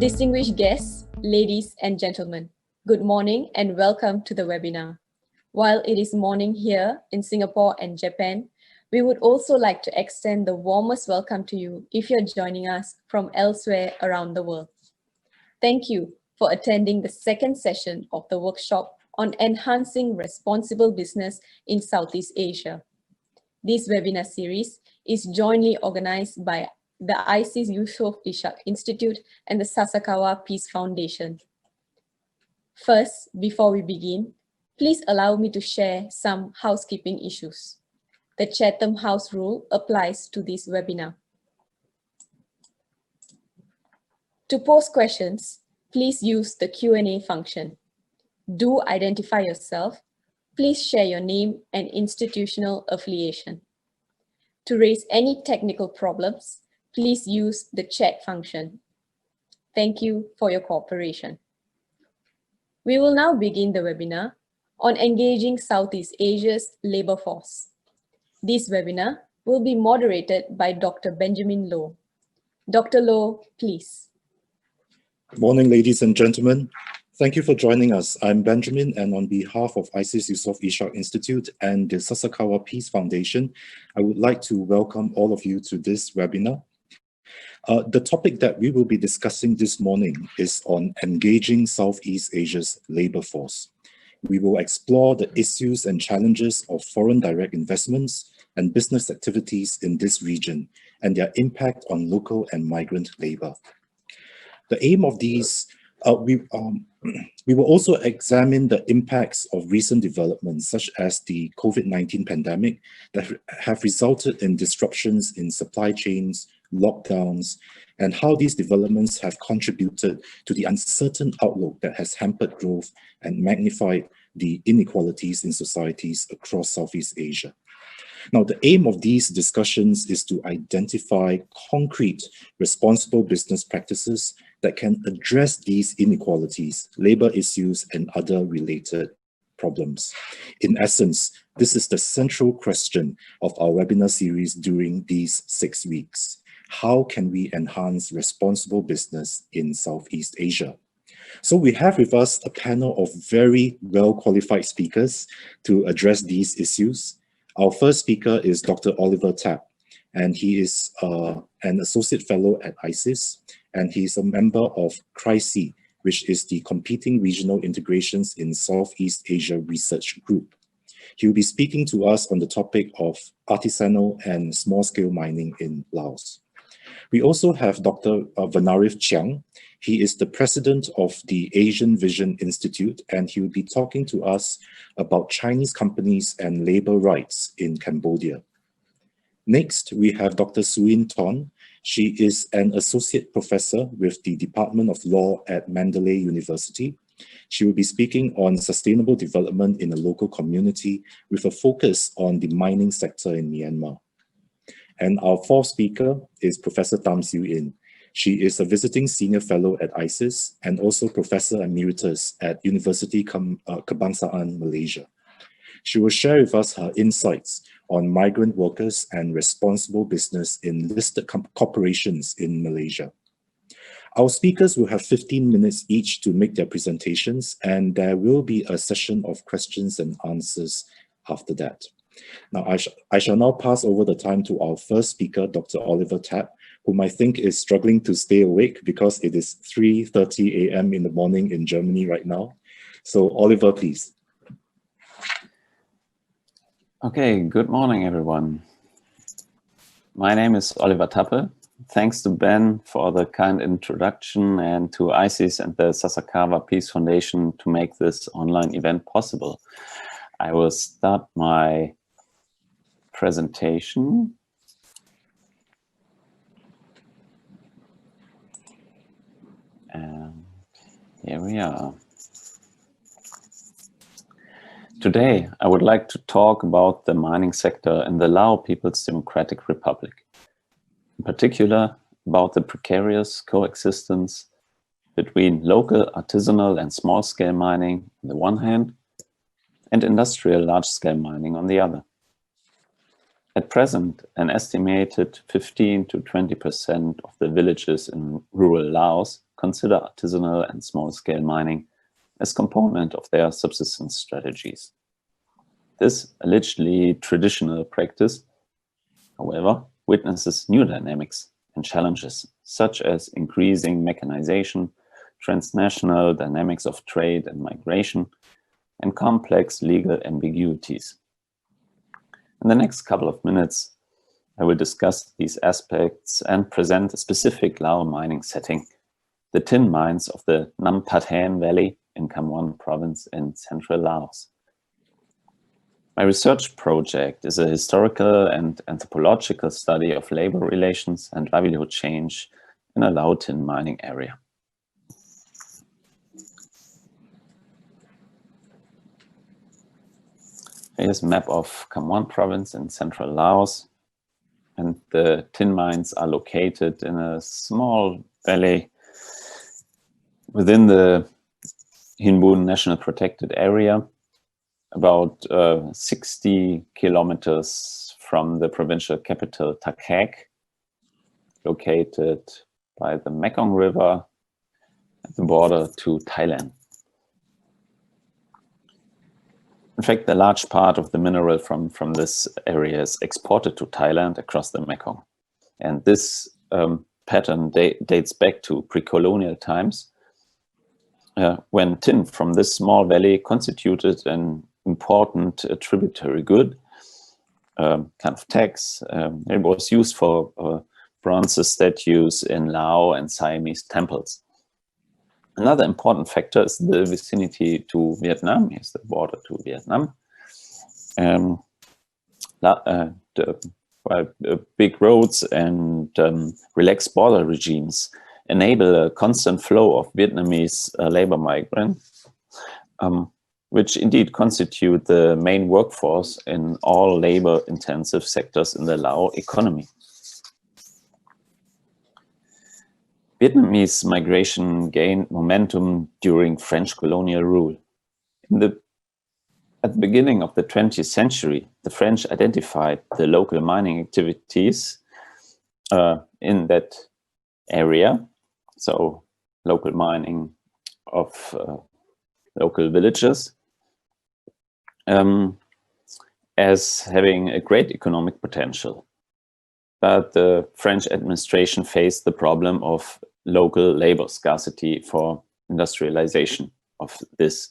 Distinguished guests, ladies and gentlemen, good morning and welcome to the webinar. While it is morning here in Singapore and Japan, we would also like to extend the warmest welcome to you if you're joining us from elsewhere around the world. Thank you for attending the second session of the workshop on enhancing responsible business in Southeast Asia. This webinar series is jointly organized by the ISEAS-SPF Institute and the Sasakawa Peace Foundation. First, before we begin, please allow me to share some housekeeping issues. The Chatham House rule applies to this webinar. To pose questions, please use the Q&A function. Do identify yourself. Please share your name and institutional affiliation. To raise any technical problems, please use the chat function. Thank you for your cooperation. We will now begin the webinar on engaging Southeast Asia's labor force. This webinar will be moderated by Dr. Benjamin Loh. Dr. Loh, please. Good morning, ladies and gentlemen. Thank you for joining us. I'm Benjamin, and on behalf of ISEAS-SPF Institute and the Sasakawa Peace Foundation, I would like to welcome all of you to this webinar. The topic that we will be discussing this morning is on engaging Southeast Asia's labor force. We will explore the issues and challenges of foreign direct investments and business activities in this region and their impact on local and migrant labor. The aim of these we will also examine the impacts of recent developments, such as the COVID-19 pandemic, that have resulted in disruptions in supply chains, lockdowns, and how these developments have contributed to the uncertain outlook that has hampered growth and magnified the inequalities in societies across Southeast Asia. Now, the aim of these discussions is to identify concrete, responsible business practices that can address these inequalities, labor issues, and other related problems. In essence, this is the central question of our webinar series during these 6 weeks. How can we enhance responsible business in Southeast Asia? So we have with us a panel of very well-qualified speakers to address these issues. Our first speaker is Dr. Oliver Tappe, and he is an associate fellow at ISEAS, and he is a member of CRISI, which is the Competing Regional Integrations in Southeast Asia Research Group. He will be speaking to us on the topic of artisanal and small-scale mining in Laos. We also have Dr. Vannarith Chheang. He is the president of the Asian Vision Institute, and he will be talking to us about Chinese companies and labor rights in Cambodia. Next, we have Dr. Htun. She is an associate professor with the Department of Law at Mandalay University. She will be speaking on sustainable development in a local community with a focus on the mining sector in Myanmar. And our fourth speaker is Professor Tham Siew. She is a visiting senior fellow at ISEAS and also Professor Emeritus at University Kebangsaan, Malaysia. She will share with us her insights on migrant workers and responsible business in listed corporations in Malaysia. Our speakers will have 15 minutes each to make their presentations, and there will be a session of questions and answers after that. Now, I shall now pass over the time to our first speaker, Dr. Oliver Tappe, whom I think is struggling to stay awake because it is 3:30 a.m. in the morning in Germany right now. So, Oliver, please. Okay, good morning, everyone. My name is Oliver Tappe. Thanks to Ben for the kind introduction and to ISEAS and the Sasakawa Peace Foundation to make this online event possible. I will start my presentation. And here we are. Today, I would like to talk about the mining sector in the Lao People's Democratic Republic. In particular, about the precarious coexistence between local artisanal and small-scale mining on the one hand, and industrial large-scale mining on the other. At present, an estimated 15 to 20% of the villages in rural Laos consider artisanal and small-scale mining as component of their subsistence strategies. This allegedly traditional practice, however, witnesses new dynamics and challenges, such as increasing mechanization, transnational dynamics of trade and migration, and complex legal ambiguities. In the next couple of minutes, I will discuss these aspects and present a specific Lao mining setting, the tin mines of the Nam Pathan Valley in Khamon province in central Laos. My research project is a historical and anthropological study of labor relations and livelihood change in a Lao tin mining area. Here's a map of Khamon province in central Laos, and the tin mines are located in a small valley within the Hinbun National Protected Area, about 60 kilometers from the provincial capital Tappe, located by the Mekong River at the border to Thailand. In fact, the large part of the mineral from this area is exported to Thailand across the Mekong. And this pattern dates back to pre-colonial times, when tin from this small valley constituted an important tributary good, kind of tax. It was used for bronze statues in Lao and Siamese temples. Another important factor is the vicinity to Vietnam. Here's the border to Vietnam. Big roads and relaxed border regimes enable a constant flow of Vietnamese labor migrants, which indeed constitute the main workforce in all labor-intensive sectors in the Lao economy. Vietnamese migration gained momentum during French colonial rule. At the beginning of the 20th century, the French identified the local mining activities in that area, so local mining of local villages, as having a great economic potential. But the French administration faced the problem of local labor scarcity for industrialization of this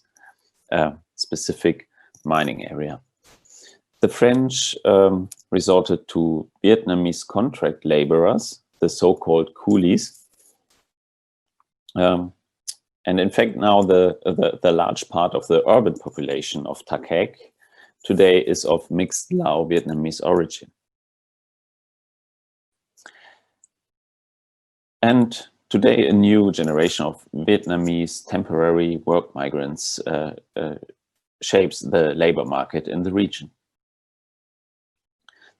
specific mining area. The French resorted to Vietnamese contract laborers, the so-called coolies. And in fact, now the large part of the urban population of Tappe today is of mixed Lao-Vietnamese origin. And today, a new generation of Vietnamese temporary work migrants shapes the labor market in the region.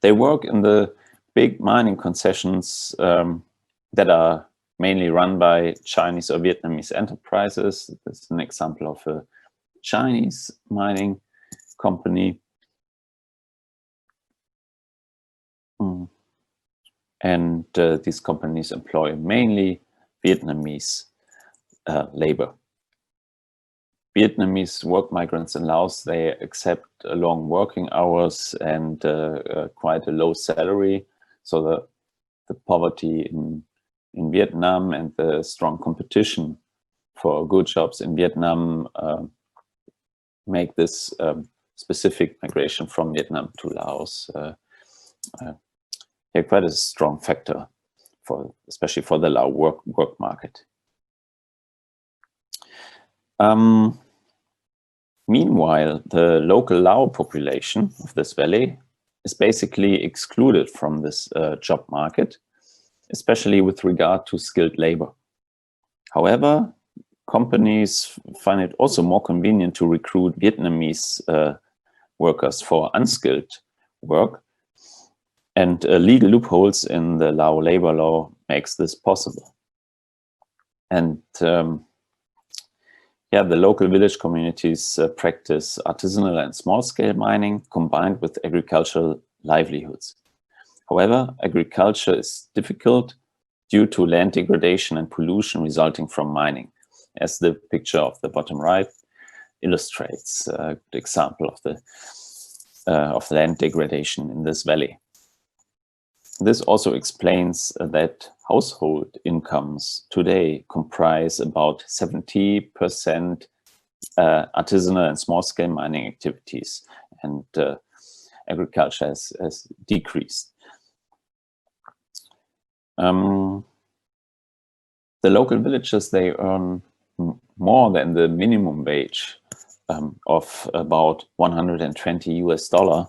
They work in the big mining concessions that are mainly run by Chinese or Vietnamese enterprises. This is an example of a Chinese mining company. And these companies employ mainly Vietnamese labor. Vietnamese work migrants in Laos, they accept long working hours and quite a low salary. So the poverty in Vietnam and the strong competition for good jobs in Vietnam make this specific migration from Vietnam to Laos quite a strong factor, especially for the Lao work market. Meanwhile, the local Lao population of this valley is basically excluded from this job market, especially with regard to skilled labor. However, companies find it also more convenient to recruit Vietnamese workers for unskilled work, and legal loopholes in the Lao labor law makes this possible. And the local village communities practice artisanal and small-scale mining combined with agricultural livelihoods. However, agriculture is difficult due to land degradation and pollution resulting from mining, as the picture of the bottom right illustrates the example of land degradation in this valley. This also explains that household incomes today comprise about 70% artisanal and small-scale mining activities, and agriculture has decreased. The local villagers, they earn more than the minimum wage of about $120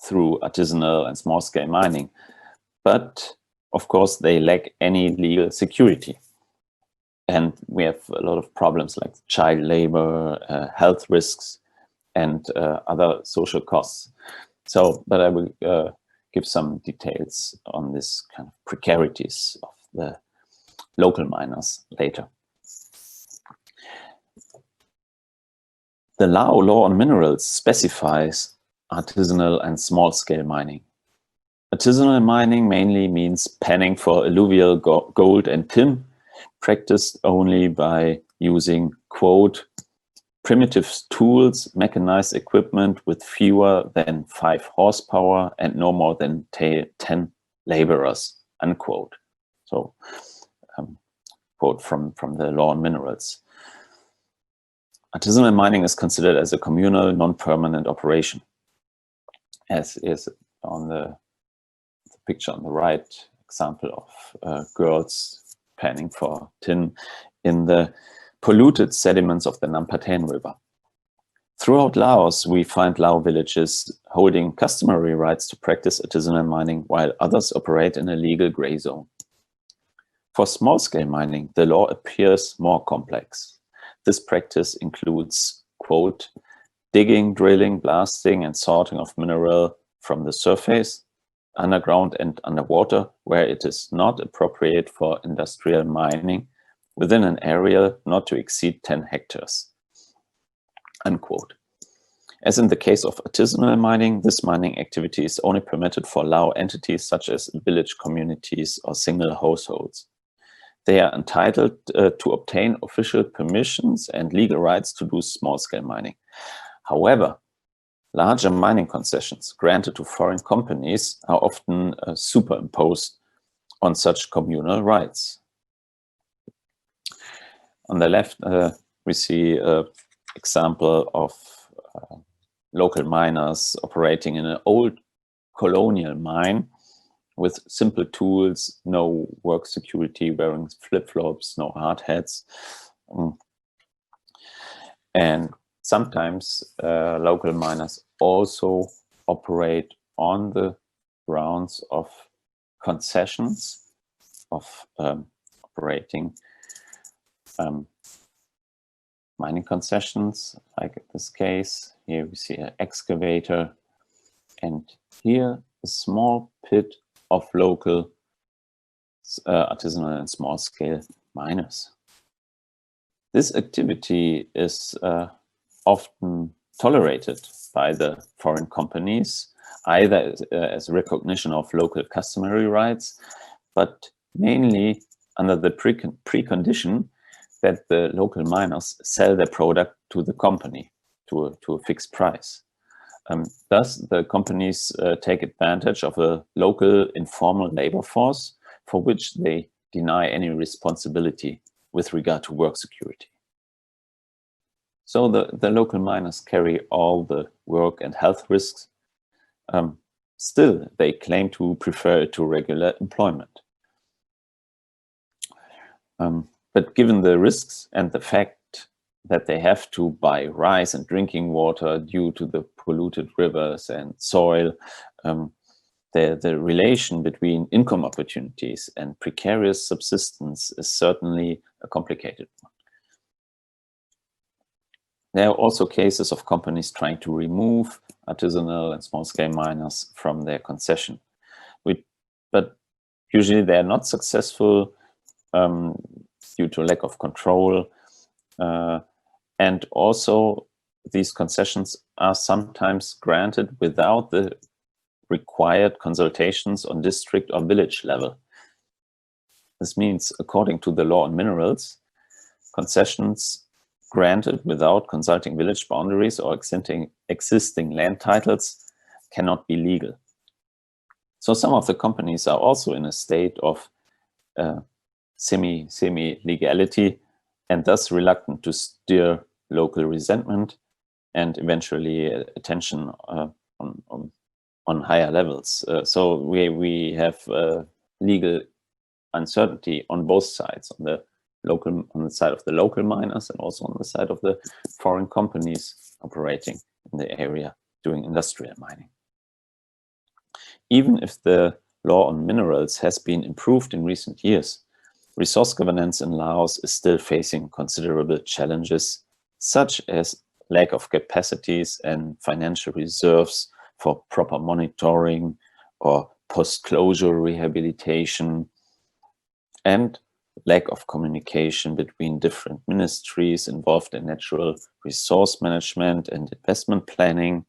through artisanal and small-scale mining. But of course, they lack any legal security. And we have a lot of problems like child labor, health risks, and other social costs. So, but I will give some details on this kind of precarities of the local miners later. The Lao law on minerals specifies artisanal and small-scale mining. Artisanal mining mainly means panning for alluvial gold and tin, practiced only by using, quote, primitive tools, mechanized equipment with fewer than 5 horsepower and no more than 10 laborers, unquote. So, quote from the law on minerals. Artisanal mining is considered as a communal, non-permanent operation, as is on the picture on the right, example of girls panning for tin in the polluted sediments of the Nampaten River. Throughout Laos, we find Lao villages holding customary rights to practice artisanal mining, while others operate in a legal gray zone. For small-scale mining, the law appears more complex. This practice includes, quote, digging, drilling, blasting, and sorting of mineral from the surface, underground and underwater, where it is not appropriate for industrial mining, within an area not to exceed 10 hectares, unquote. As in the case of artisanal mining, this mining activity is only permitted for Lao entities such as village communities or single households. They are entitled to obtain official permissions and legal rights to do small-scale mining. However, larger mining concessions granted to foreign companies are often superimposed on such communal rights. On the left, we see an example of local miners operating in an old colonial mine with simple tools, no work security, wearing flip-flops, no hard hats. And sometimes local miners also operate on the grounds of concessions of operating mining concessions, like in this case. Here we see an excavator, and here a small pit of local artisanal and small-scale miners. This activity is often tolerated by the foreign companies, either as recognition of local customary rights, but mainly under the precondition that the local miners sell their product to the company to a fixed price. Thus, the companies take advantage of a local informal labor force for which they deny any responsibility with regard to work security. So the local miners carry all the work and health risks. Still, they claim to prefer it to regular employment. But given the risks and the fact that they have to buy rice and drinking water due to the polluted rivers and soil, the relation between income opportunities and precarious subsistence is certainly a complicated one. There are also cases of companies trying to remove artisanal and small-scale miners from their concession, but usually they are not successful due to lack of control. And also, these concessions are sometimes granted without the required consultations on district or village level. This means, according to the law on minerals, concessions granted without consulting village boundaries or existing land titles cannot be legal. So some of the companies are also in a state of semi-legality and thus reluctant to steer local resentment and eventually attention on higher levels. So we have legal uncertainty on both sides, on the side of the local miners and also on the side of the foreign companies operating in the area doing industrial mining. Even if the law on minerals has been improved in recent years, resource governance in Laos is still facing considerable challenges, such as lack of capacities and financial reserves for proper monitoring or post-closure rehabilitation, and lack of communication between different ministries involved in natural resource management and investment planning,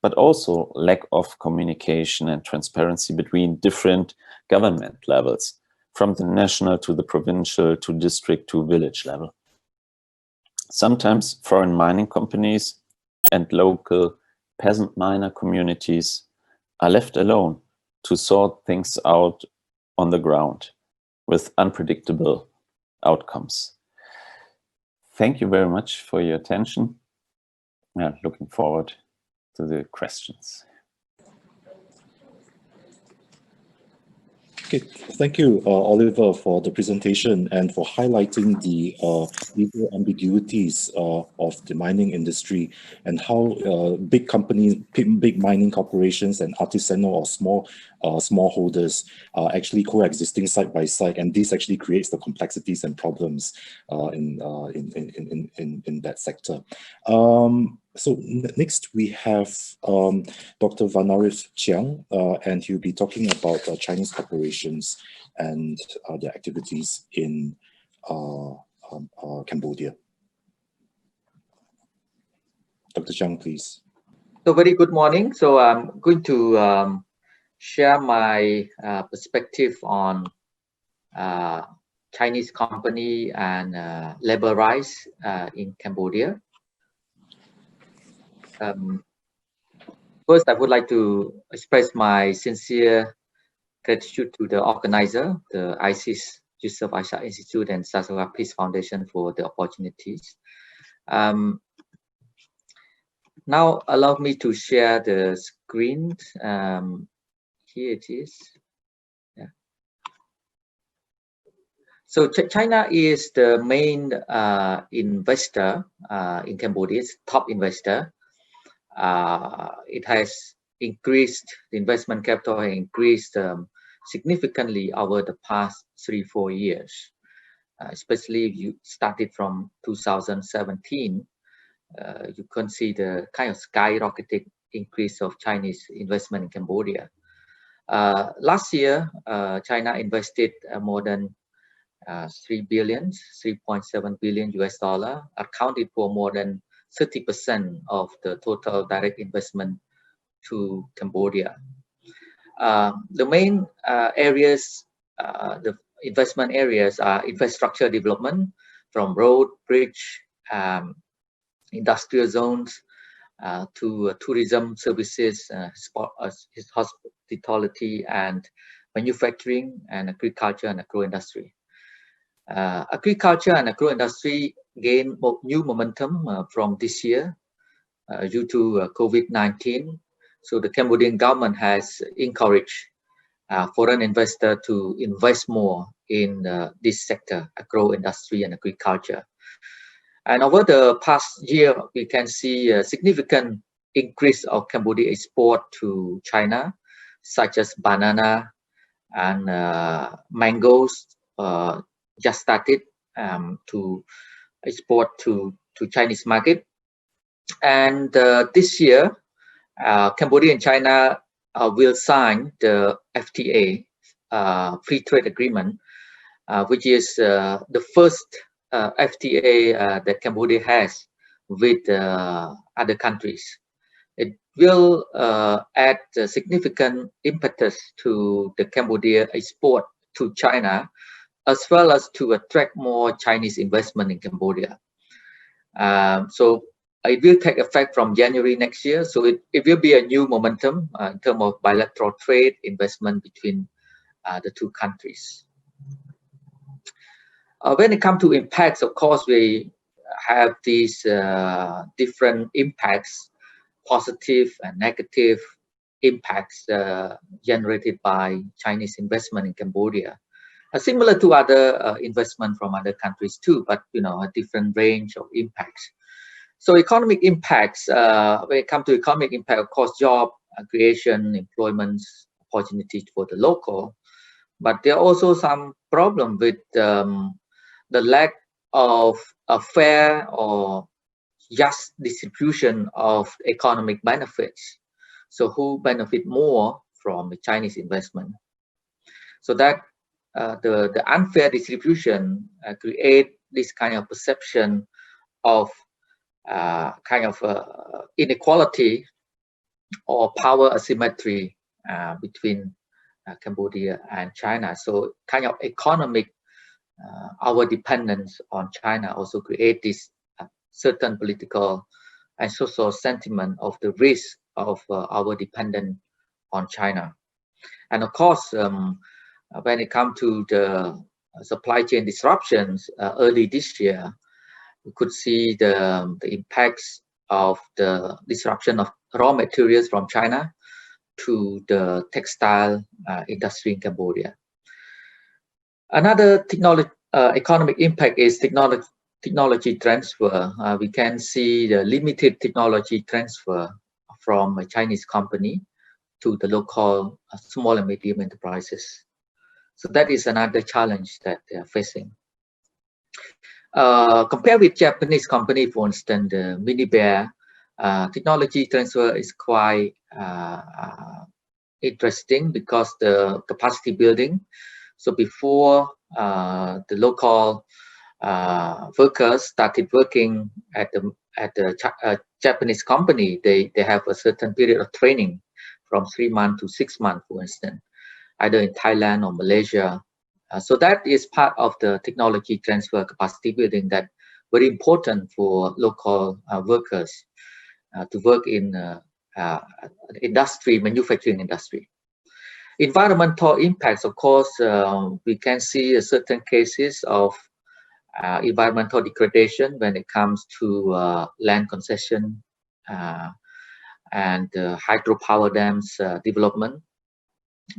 but also lack of communication and transparency between different government levels, from the national to the provincial to district to village level. Sometimes foreign mining companies and local peasant miner communities are left alone to sort things out on the ground with unpredictable outcomes. Thank you very much for your attention. Looking forward to the questions. Okay, thank you, Oliver, for the presentation and for highlighting the legal ambiguities of the mining industry and how big companies, big mining corporations and artisanal or smallholders are actually coexisting side by side, and this actually creates the complexities and problems in that sector. So next we have Dr. Vannarith Chheang, and he'll be talking about Chinese corporations and their activities in Cambodia. Dr. Chheang, please. So very good morning. So I'm going to share my perspective on Chinese company and labor rights in Cambodia. First, I would like to express my sincere gratitude to the organizer, the ISEAS-Yusof Ishak Institute and Sasakawa Peace Foundation for the opportunities. Now, allow me to share the screen. Here it is. Yeah. So China is the main investor in Cambodia. It's top investor. It has increased, the investment capital has increased significantly over the past 3-4 years, especially if you started from 2017. You can see the kind of skyrocketing increase of Chinese investment in Cambodia. Last year, China invested more than 3.7 billion US dollar, accounted for more than 30% of the total direct investment to Cambodia. The main areas, the investment areas are infrastructure development, from road, bridge, industrial zones, to tourism services, hospitality and manufacturing, and agriculture and agro-industry. Agriculture and agro-industry gain new momentum from this year due to COVID-19. So the Cambodian government has encouraged foreign investors to invest more in this sector, agro-industry and agriculture. And over the past year, we can see a significant increase of Cambodia export to China, such as banana and mangoes just started to export to Chinese market. And this year, Cambodia and China will sign the FTA, free trade agreement, which is the first FTA that Cambodia has with other countries. will add a significant impetus to the Cambodia export to China, as well as to attract more Chinese investment in Cambodia. So it will take effect from January next year. So it will be a new momentum in terms of bilateral trade investment between the two countries. When it comes to impacts, of course, we have these different impacts, positive and negative impacts generated by Chinese investment in Cambodia. Similar to other investment from other countries too, but a different range of impacts. So economic impacts, when it comes to economic impact, of course, job creation, employment opportunities for the local, but there are also some problem with the lack of a fair or just distribution of economic benefits. So who benefit more from the Chinese investment? So that the unfair distribution create this kind of perception of inequality or power asymmetry between Cambodia and China. So kind of economic, our dependence on China also create this certain political and social sentiment of the risk of our dependence on China. And of course, when it comes to the supply chain disruptions early this year, we could see the impacts of the disruption of raw materials from China to the textile industry in Cambodia. Another economic impact is technology transfer. We can see the limited technology transfer from a Chinese company to the local small and medium enterprises. So that is another challenge that they are facing. Compared with Japanese company, for instance, the Mini Bear, technology transfer is quite interesting because the capacity building. So before the local workers started working at the Japanese company, they have a certain period of training from 3 months to 6 months, for instance, either in Thailand or Malaysia. So that is part of the technology transfer capacity building that very important for local workers to work in industry, manufacturing industry. Environmental impacts, of course, we can see certain cases of environmental degradation when it comes to land concession and hydropower dams development.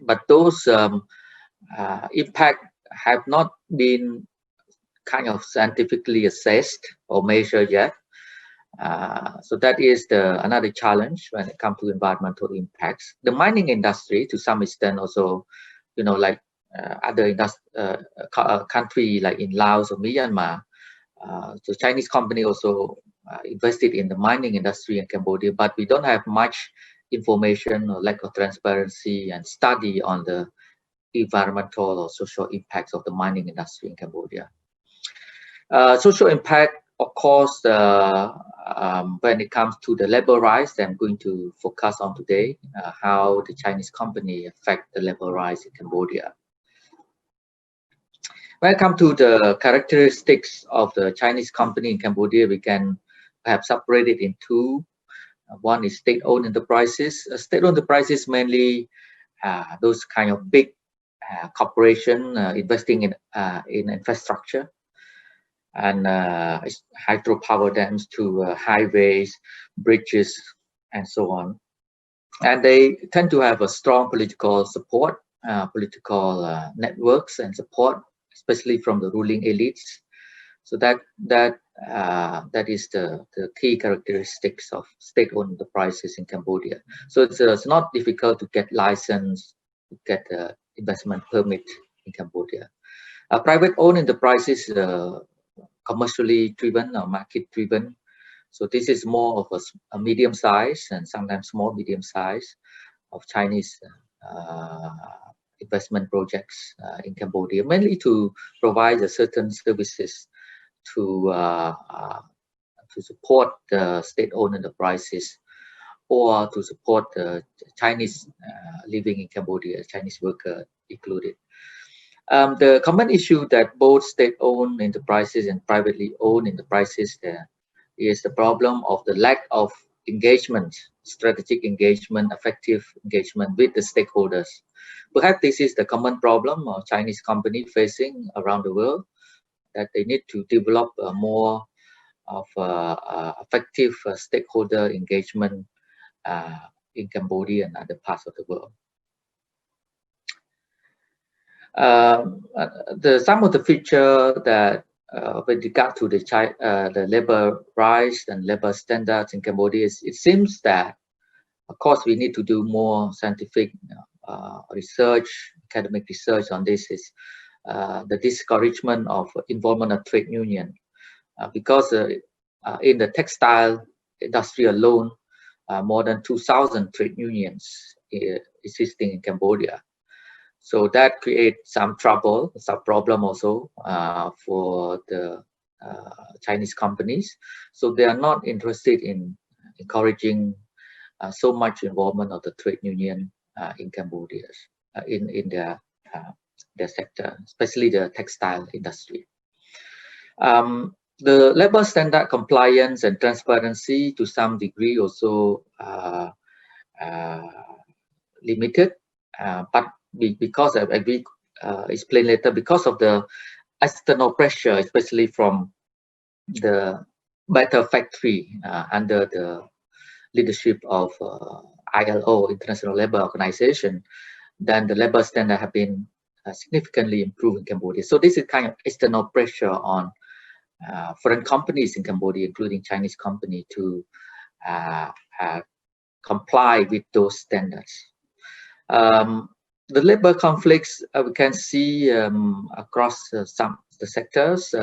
But those impact have not been kind of scientifically assessed or measured yet. So that is another challenge when it comes to environmental impacts. The mining industry, to some extent, also, like other country like in Laos or Myanmar, the Chinese company also invested in the mining industry in Cambodia, but we don't have much information or lack of transparency and study on the environmental or social impacts of the mining industry in Cambodia. Social impact, of course, when it comes to the labor rights, I'm going to focus on today, how the Chinese company affect the labor rights in Cambodia. When it comes to the characteristics of the Chinese company in Cambodia, we can perhaps separate it in two. One is state-owned enterprises. State-owned enterprises mainly those kind of big corporation investing in infrastructure and hydropower dams to highways, bridges, and so on. And they tend to have a strong political support, political networks and support, especially from the ruling elites. So that is the key characteristics of state-owned enterprises in Cambodia. So it's not difficult to get license, to get investment permit in Cambodia. Private-owned enterprises, commercially driven or market-driven. So this is more of a medium size and sometimes small medium size of Chinese investment projects in Cambodia, mainly to provide certain services to support the state-owned enterprises or to support the Chinese living in Cambodia, Chinese worker included. The common issue that both state-owned enterprises and privately owned enterprises there is the problem of the lack of engagement, strategic engagement, effective engagement with the stakeholders. Perhaps this is the common problem of Chinese companies facing around the world, that they need to develop more of effective stakeholder engagement in Cambodia and other parts of the world. Some of the features that with regard to the labor rights and labor standards in Cambodia, it seems that, of course, we need to do more scientific research, academic research on this. Is the discouragement of involvement of trade union, because in the textile industry alone, more than 2,000 trade unions existing in Cambodia. So that creates some trouble, some problem also for the Chinese companies. So they are not interested in encouraging so much involvement of the trade union in Cambodia, in their sector, especially the textile industry. The labor standard compliance and transparency to some degree also limited, but because I will explain later, because of the external pressure, especially from the Better Factory under the leadership of ILO, International Labour Organization, then the labor standard have been significantly improved in Cambodia. So this is kind of external pressure on foreign companies in Cambodia, including Chinese companies, to comply with those standards. The labor conflicts we can see across some of the sectors,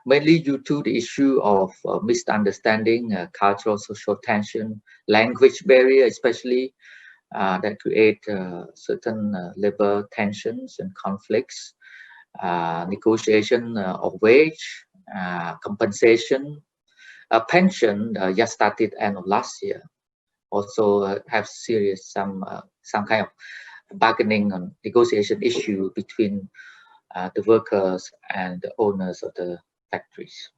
mainly due to the issue of misunderstanding, cultural, social tension, language barrier, especially that create certain labor tensions and conflicts, negotiation of wage, compensation, pension just started end of last year. Also have serious some kind of bargaining and negotiation issue between the workers and the owners of the factories.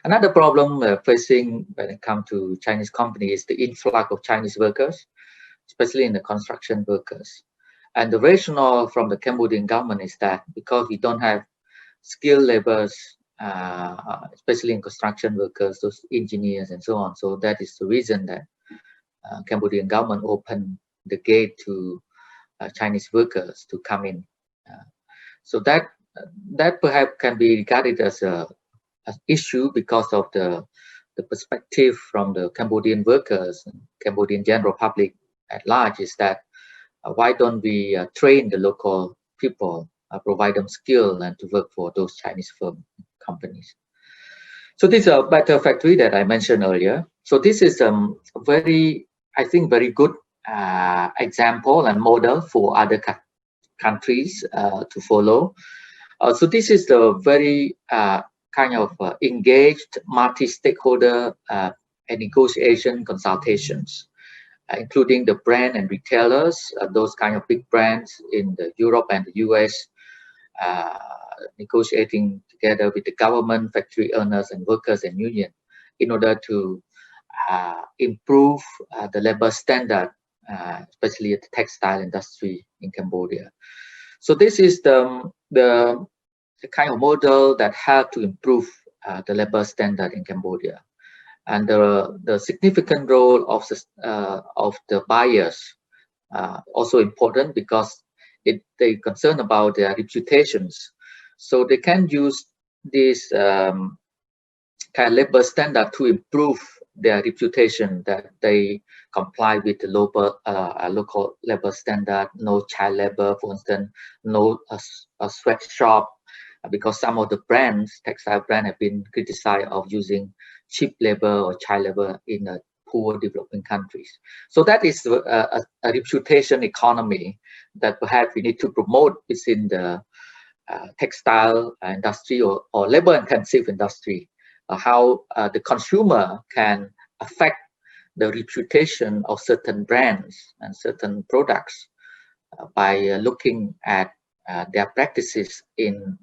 Another problem facing when it comes to Chinese companies is the influx of Chinese workers, especially in the construction workers. And the rationale from the Cambodian government is that because we don't have skilled laborers, especially in construction workers, those engineers and so on. So that is the reason that Cambodian government opened the gate to Chinese workers to come in. So that perhaps can be regarded as an issue because of the perspective from the Cambodian workers and Cambodian general public at large, is that why don't we train the local people, provide them skill and to work for those Chinese companies. So this is a Better Factory that I mentioned earlier. So this is I think very good example and model for other countries to follow. So this is the very kind of engaged multi-stakeholder negotiation consultations, including the brand and retailers, those kind of big brands in the Europe and the US, negotiating together with the government, factory owners and workers and union in order to improve the labor standard, especially at the textile industry in Cambodia. So this is the kind of model that helped to improve the labor standard in Cambodia. And the significant role of the buyers also important, because they concern about their reputations. So they can use this kind of labor standard to improve their reputation, that they comply with the local labor standard, no child labor, for instance, no sweatshop, because some of the brands, textile brands, have been criticized of using cheap labor or child labor in poor developing countries. So that is a reputation economy that perhaps we need to promote within the textile industry or labor intensive industry, how the consumer can affect the reputation of certain brands and certain products by looking at their practices in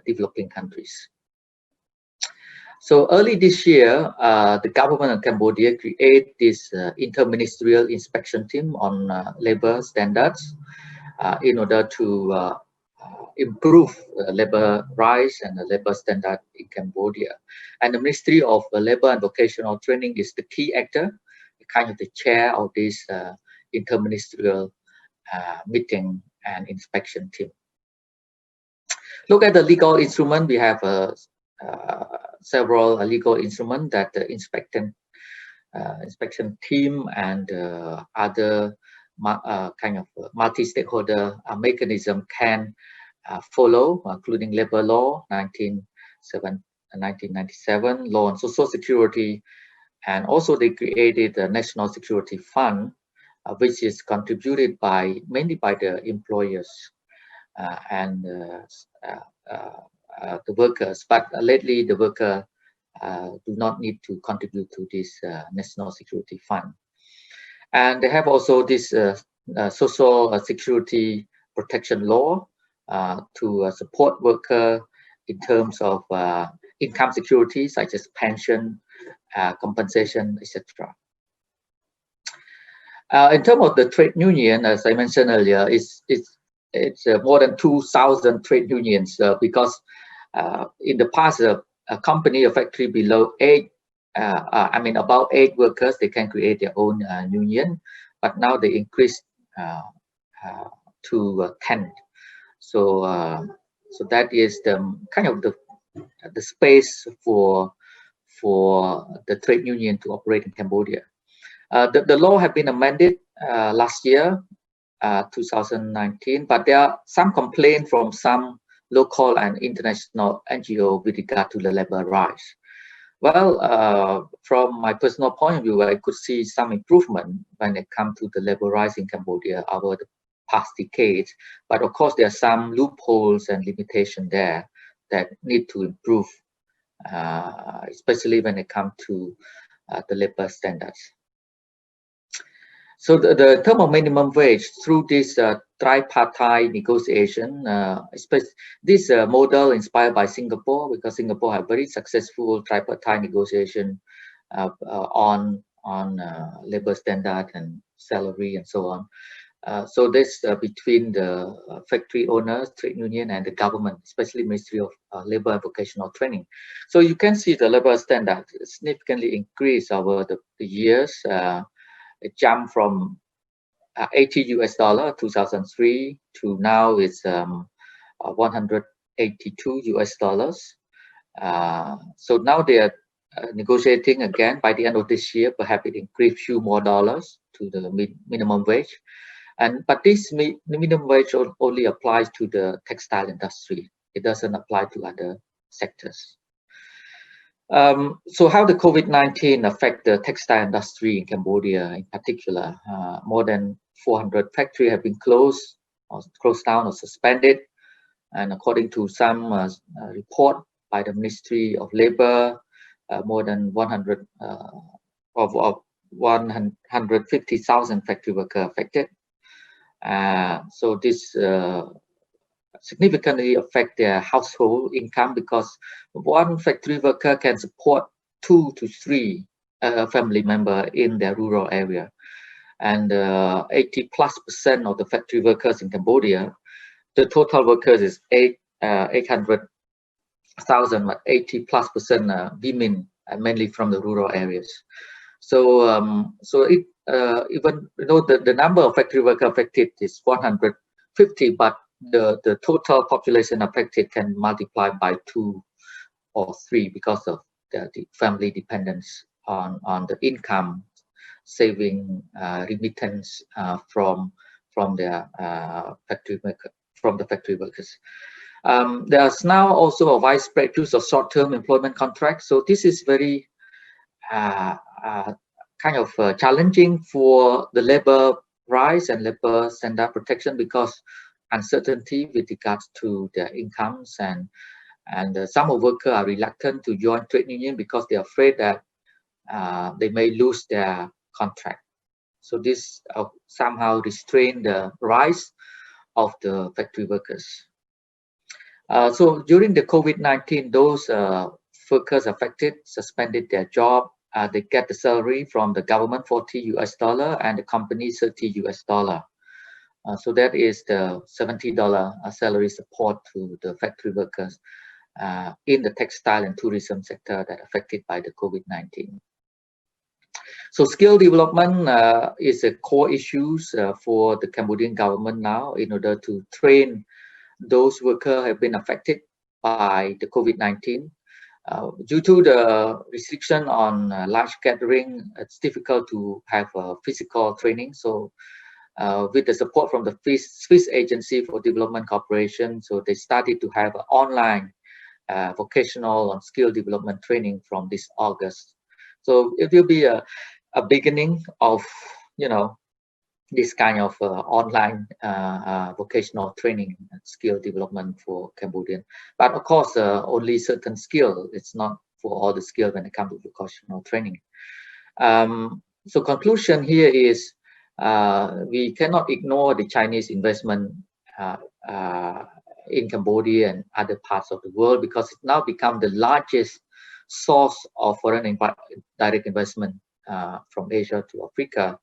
developing countries. So early this year, the government of Cambodia created this interministerial inspection team on labor standards in order to improve labor rights and the labor standard in Cambodia. And the Ministry of Labor and Vocational Training is the key actor, kind of the chair of this interministerial meeting and inspection team. Look at the legal instrument. We have several legal instruments that the inspection team and other kind of multi-stakeholder mechanism can follow, including labor law 1997, law on social security, and also they created a national security fund, which is contributed mainly by the employers and the workers, but lately the worker do not need to contribute to this national security fund. And they have also this social security protection law to support worker in terms of income security, such as pension, compensation, etc. In terms of the trade union, as I mentioned earlier, it's more than 2,000 trade unions because in the past, a company, a factory below about 8 workers, they can create their own union, but now they increased to 10. So that is the kind of the space for the trade union to operate in Cambodia. The law had been amended last year, 2019, but there are some complaints from some local and international NGO with regard to the labor rights. Well, from my personal point of view, I could see some improvement when it comes to the labor rights in Cambodia over the past decades. But of course, there are some loopholes and limitations there that need to improve, especially when it comes to the labor standards. So the term of minimum wage through this tripartite negotiation, this model inspired by Singapore, because Singapore have very successful tripartite negotiation on labor standard and salary and so on. So this between the factory owners, trade union, and the government, especially Ministry of Labor and Vocational Training. So you can see the labor standard significantly increased over the years. It jumped from $80 2003 to now it's $182. So now they are negotiating again. By the end of this year, perhaps it increase few more dollars to the minimum wage. But this minimum wage only applies to the textile industry. It doesn't apply to other sectors. So how the COVID-19 affect the textile industry in Cambodia in particular? More than 400 factories have been closed down or suspended. And according to some report by the Ministry of Labor, more than 150,000 factory workers affected. So this significantly affect their household income, because one factory worker can support 2 to 3 family members in their rural area. And 80+% of the factory workers in Cambodia, the total workers is 800,000, but 80+% women, mainly from the rural areas. So it even the number of factory workers affected is 150, but the total population affected can multiply by 2 or 3 because of the family dependence on the income, saving, remittance from the factory workers. There's now also a widespread use of short-term employment contracts. So this is very kind of challenging for the labor rights and labor standard protection, because uncertainty with regards to their incomes, and some of workers are reluctant to join trade union because they're afraid that they may lose their contract. So this somehow restrained the rise of the factory workers. So during the COVID-19, those workers affected suspended their job. They get the salary from the government, $40 and the company $30. So that is the $70 salary support to the factory workers in the textile and tourism sector that affected by the COVID-19. So skill development is a core issue for the Cambodian government now in order to train those workers who have been affected by the COVID-19. Due to the restriction on large gathering, it's difficult to have physical training. So with the support from the Swiss Agency for Development Cooperation, so they started to have online vocational and skill development training from this August. So it will be a beginning of, this kind of online vocational training and skill development for Cambodian. But of course, only certain skill. It's not for all the skill when it comes to vocational training. So conclusion here is we cannot ignore the Chinese investment in Cambodia and other parts of the world, because it's now become the largest source of foreign direct investment from Asia to Africa.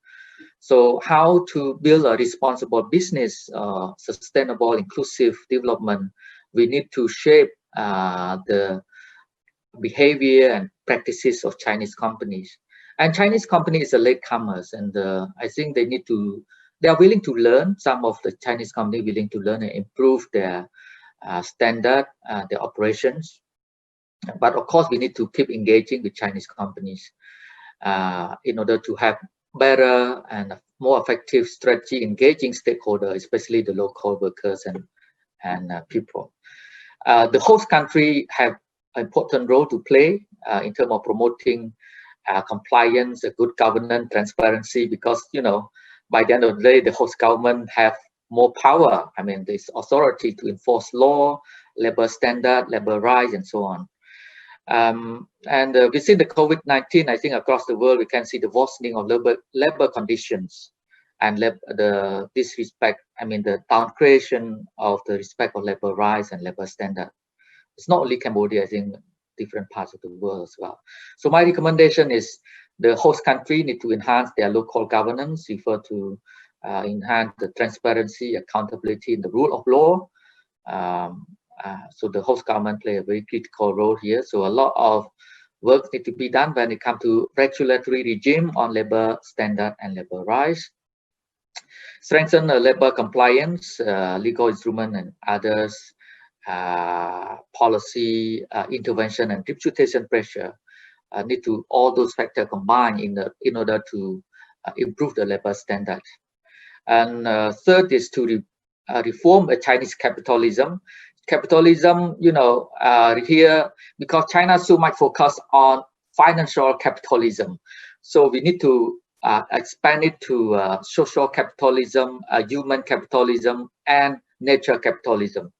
So how to build a responsible business, sustainable, inclusive development, we need to shape the behavior and practices of Chinese companies. And Chinese companies are latecomers, and I think they are willing to learn. Some of the Chinese companies willing to learn and improve their standard, their operations. But of course, we need to keep engaging with Chinese companies in order to have better and more effective strategy engaging stakeholders, especially the local workers and people. The host country have an important role to play in terms of promoting compliance, good governance, transparency, because by the end of the day, the host government have more power. I mean, there's authority to enforce law, labor standard, labor rights, and so on. We see the COVID-19, I think across the world, we can see the worsening of labor conditions and the disrespect, the downgradation of the respect of labor rights and labor standard. It's not only Cambodia, I think different parts of the world as well. So my recommendation is the host country need to enhance their local governance, refer to enhance the transparency, accountability, and the rule of law. So the host government play a very critical role here. So a lot of work need to be done when it comes to regulatory regime on labor standard and labor rights. Strengthen the labor compliance, legal instrument and others, policy intervention and reputation pressure. Need to all those factors combine in order to improve the labor standard. And third is to reform a Chinese capitalism. Capitalism, here, because China so much focused on financial capitalism. So we need to expand it to social capitalism, human capitalism, and nature capitalism.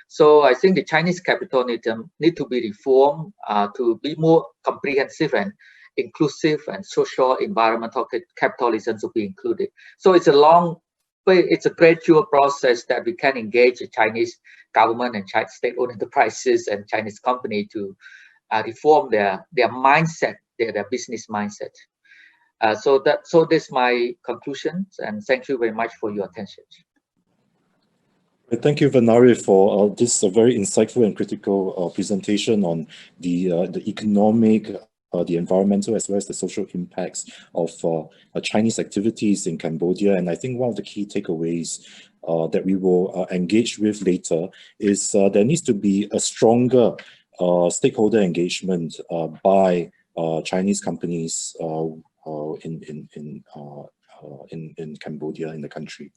So I think the Chinese capitalism need to be reformed to be more comprehensive and inclusive, and social environmental capitalism to be included. So it's a gradual process that we can engage the Chinese government and state-owned enterprises and Chinese company to reform their mindset, their business mindset. So that's my conclusions, and thank you very much for your attention. Thank you, Vannarith, for this very insightful and critical presentation on the economic, the environmental, as well as the social impacts of Chinese activities in Cambodia. And I think one of the key takeaways that we will engage with later is there needs to be a stronger stakeholder engagement by Chinese companies in Cambodia, in the country.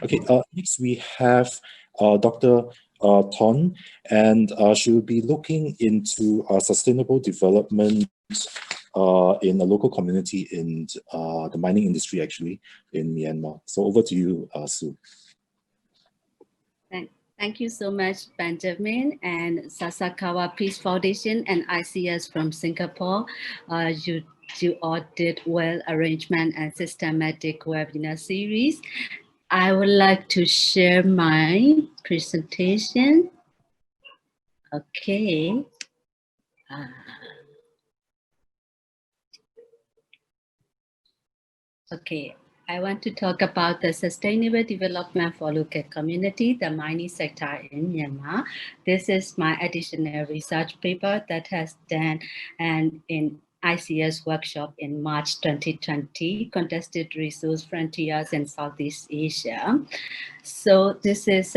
Okay, next we have Dr. Htun, and she will be looking into sustainable development in a local community in the mining industry, actually, in Myanmar. So over to you, Sue. Thank you so much, Benjamin, and Sasakawa Peace Foundation and ISEAS from Singapore. You you all did well arrangement and systematic webinar series. I would like to share my presentation. Okay. Okay, I want to talk about the sustainable development for local community, the mining sector in Myanmar. This is my additional research paper that has done and in ICS workshop in March 2020, contested resource frontiers in Southeast Asia. So this is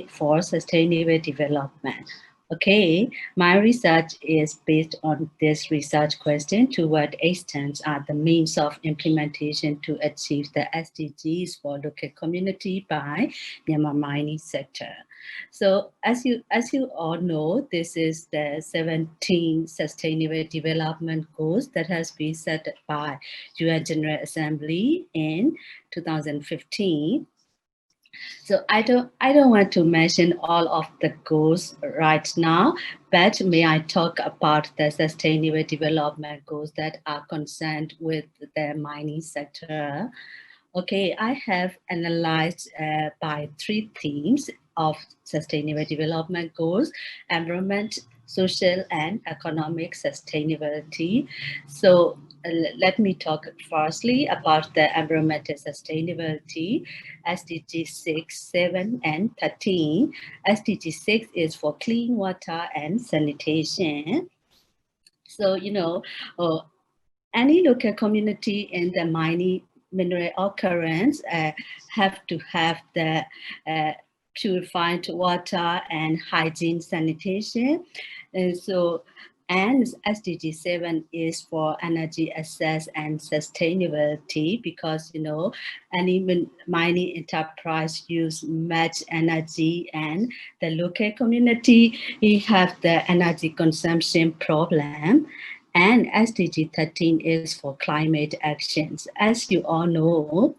for sustainable development. Okay, my research is based on this research question: to what extent are the means of implementation to achieve the SDGs for local community by Myanmar mining sector? So as you all know, this is the 17 Sustainable Development Goals that has been set by UN General Assembly in 2015. So I don't want to mention all of the goals right now, but may I talk about the sustainable development goals that are concerned with the mining sector? Okay, I have analyzed by 3 themes of sustainable development goals: environment, social and economic sustainability. So let me talk firstly about the environmental sustainability, SDG 6, 7, and 13. SDG 6 is for clean water and sanitation. So, any local community in the mineral occurrence have to have the purified water and hygiene sanitation. And SDG 7 is for energy access and sustainability, because any mining enterprise use much energy, and the local community have the energy consumption problem. And SDG 13 is for climate actions. As you all know,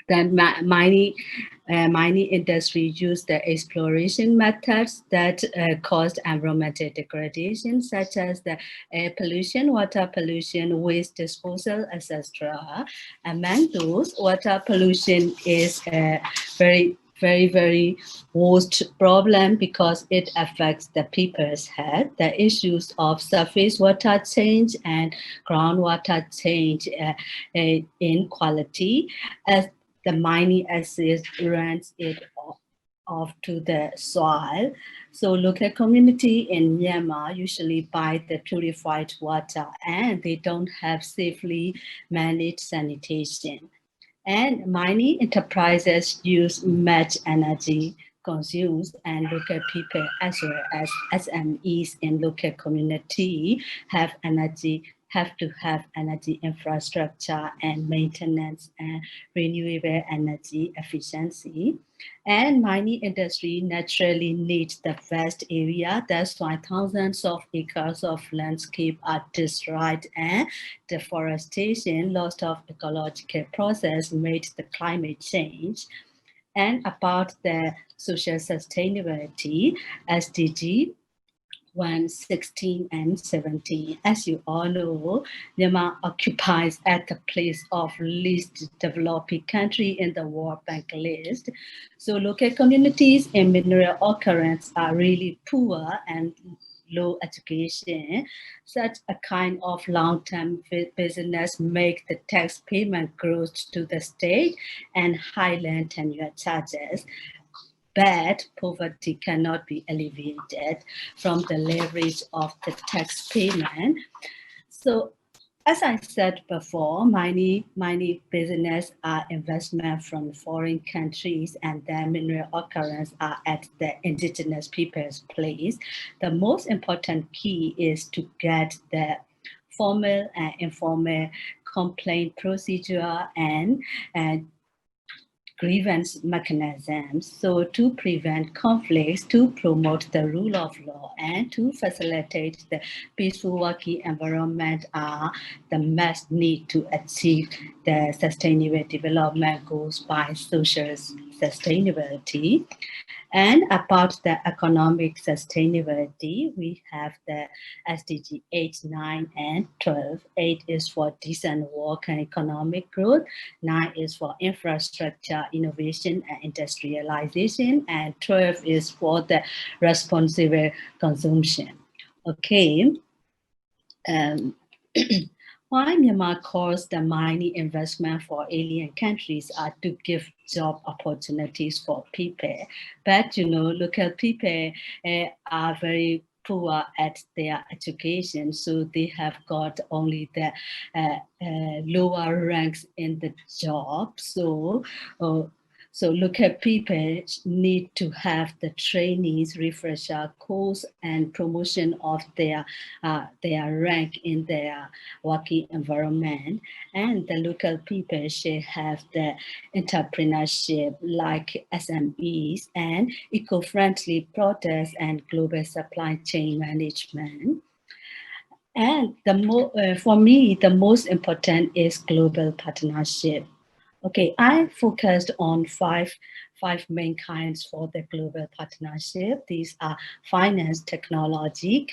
the mining industry use the exploration methods that caused environmental degradation, such as the air pollution, water pollution, waste disposal, etc. Among those, water pollution is very worst problem, because it affects the people's health. The issues of surface water change and groundwater change in quality, as the mining acid runs it off to the soil. So local community in Myanmar usually buy the purified water, and they don't have safely managed sanitation. And mining enterprises use much energy consumed, and local people as well as SMEs in local community have to have energy infrastructure and maintenance and renewable energy efficiency. And mining industry naturally needs the vast area. That's why thousands of acres of landscape are destroyed, and deforestation, loss of ecological process made the climate change. And about the social sustainability, SDG 1, 16, and 17. As you all know, Myanmar occupies at the place of least developing country in the World Bank list. So local communities in mineral occurrence are really poor and low education. Such a kind of long-term business make the tax payment growth to the state and high land tenure charges. But poverty cannot be alleviated from the leverage of the tax payment. So as I said before, mining business are investment from foreign countries, and their mineral occurrence are at the indigenous people's place. The most important key is to get the formal and informal complaint procedure and grievance mechanisms, so to prevent conflicts, to promote the rule of law, and to facilitate the peaceful working environment are the must need to achieve the sustainable development goals by social sustainability. And about the economic sustainability, we have the SDG 8, 9, and 12. 8 is for decent work and economic growth. 9 is for infrastructure, innovation, and industrialization. And 12 is for the responsible consumption. Okay. Why Myanmar calls the mining investment for alien countries are to give job opportunities for people. But, local people are very poor at their education, so they have got only the lower ranks in the job. So local people need to have the trainees, refresher course, and promotion of their rank in their working environment. And the local people should have the entrepreneurship like SMEs and eco-friendly products and global supply chain management. And for me, the most important is global partnership. Okay, I focused on five main kinds for the global partnership. These are finance, technology,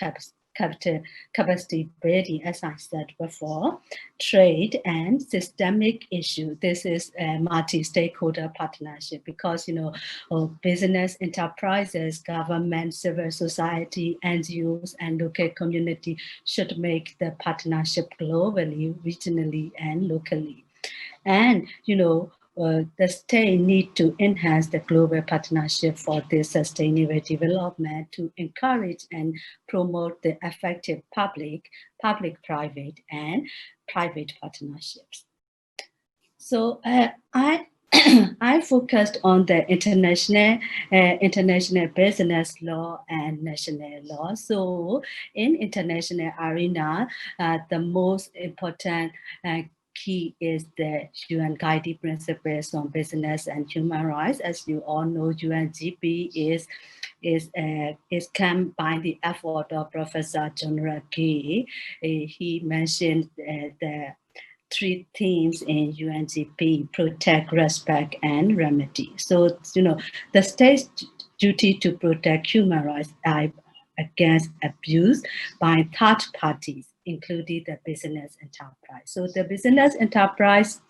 capacity building, as I said before, trade, and systemic issue. This is a multi-stakeholder partnership because, business enterprises, government, civil society, NGOs, and local community should make the partnership globally, regionally, and locally. And, the state need to enhance the global partnership for this sustainable development to encourage and promote the effective public-private, and private partnerships. So I I focused on the international business law and national law. So in international arena, the most important key is the UN Guiding Principles on Business and Human Rights. As you all know, UNGP is come by the effort of Professor General Gay. He mentioned the three themes in UNGP: protect, respect, and remedy. So, the state's duty to protect human rights against abuse by third parties, including the business enterprise. So the business enterprise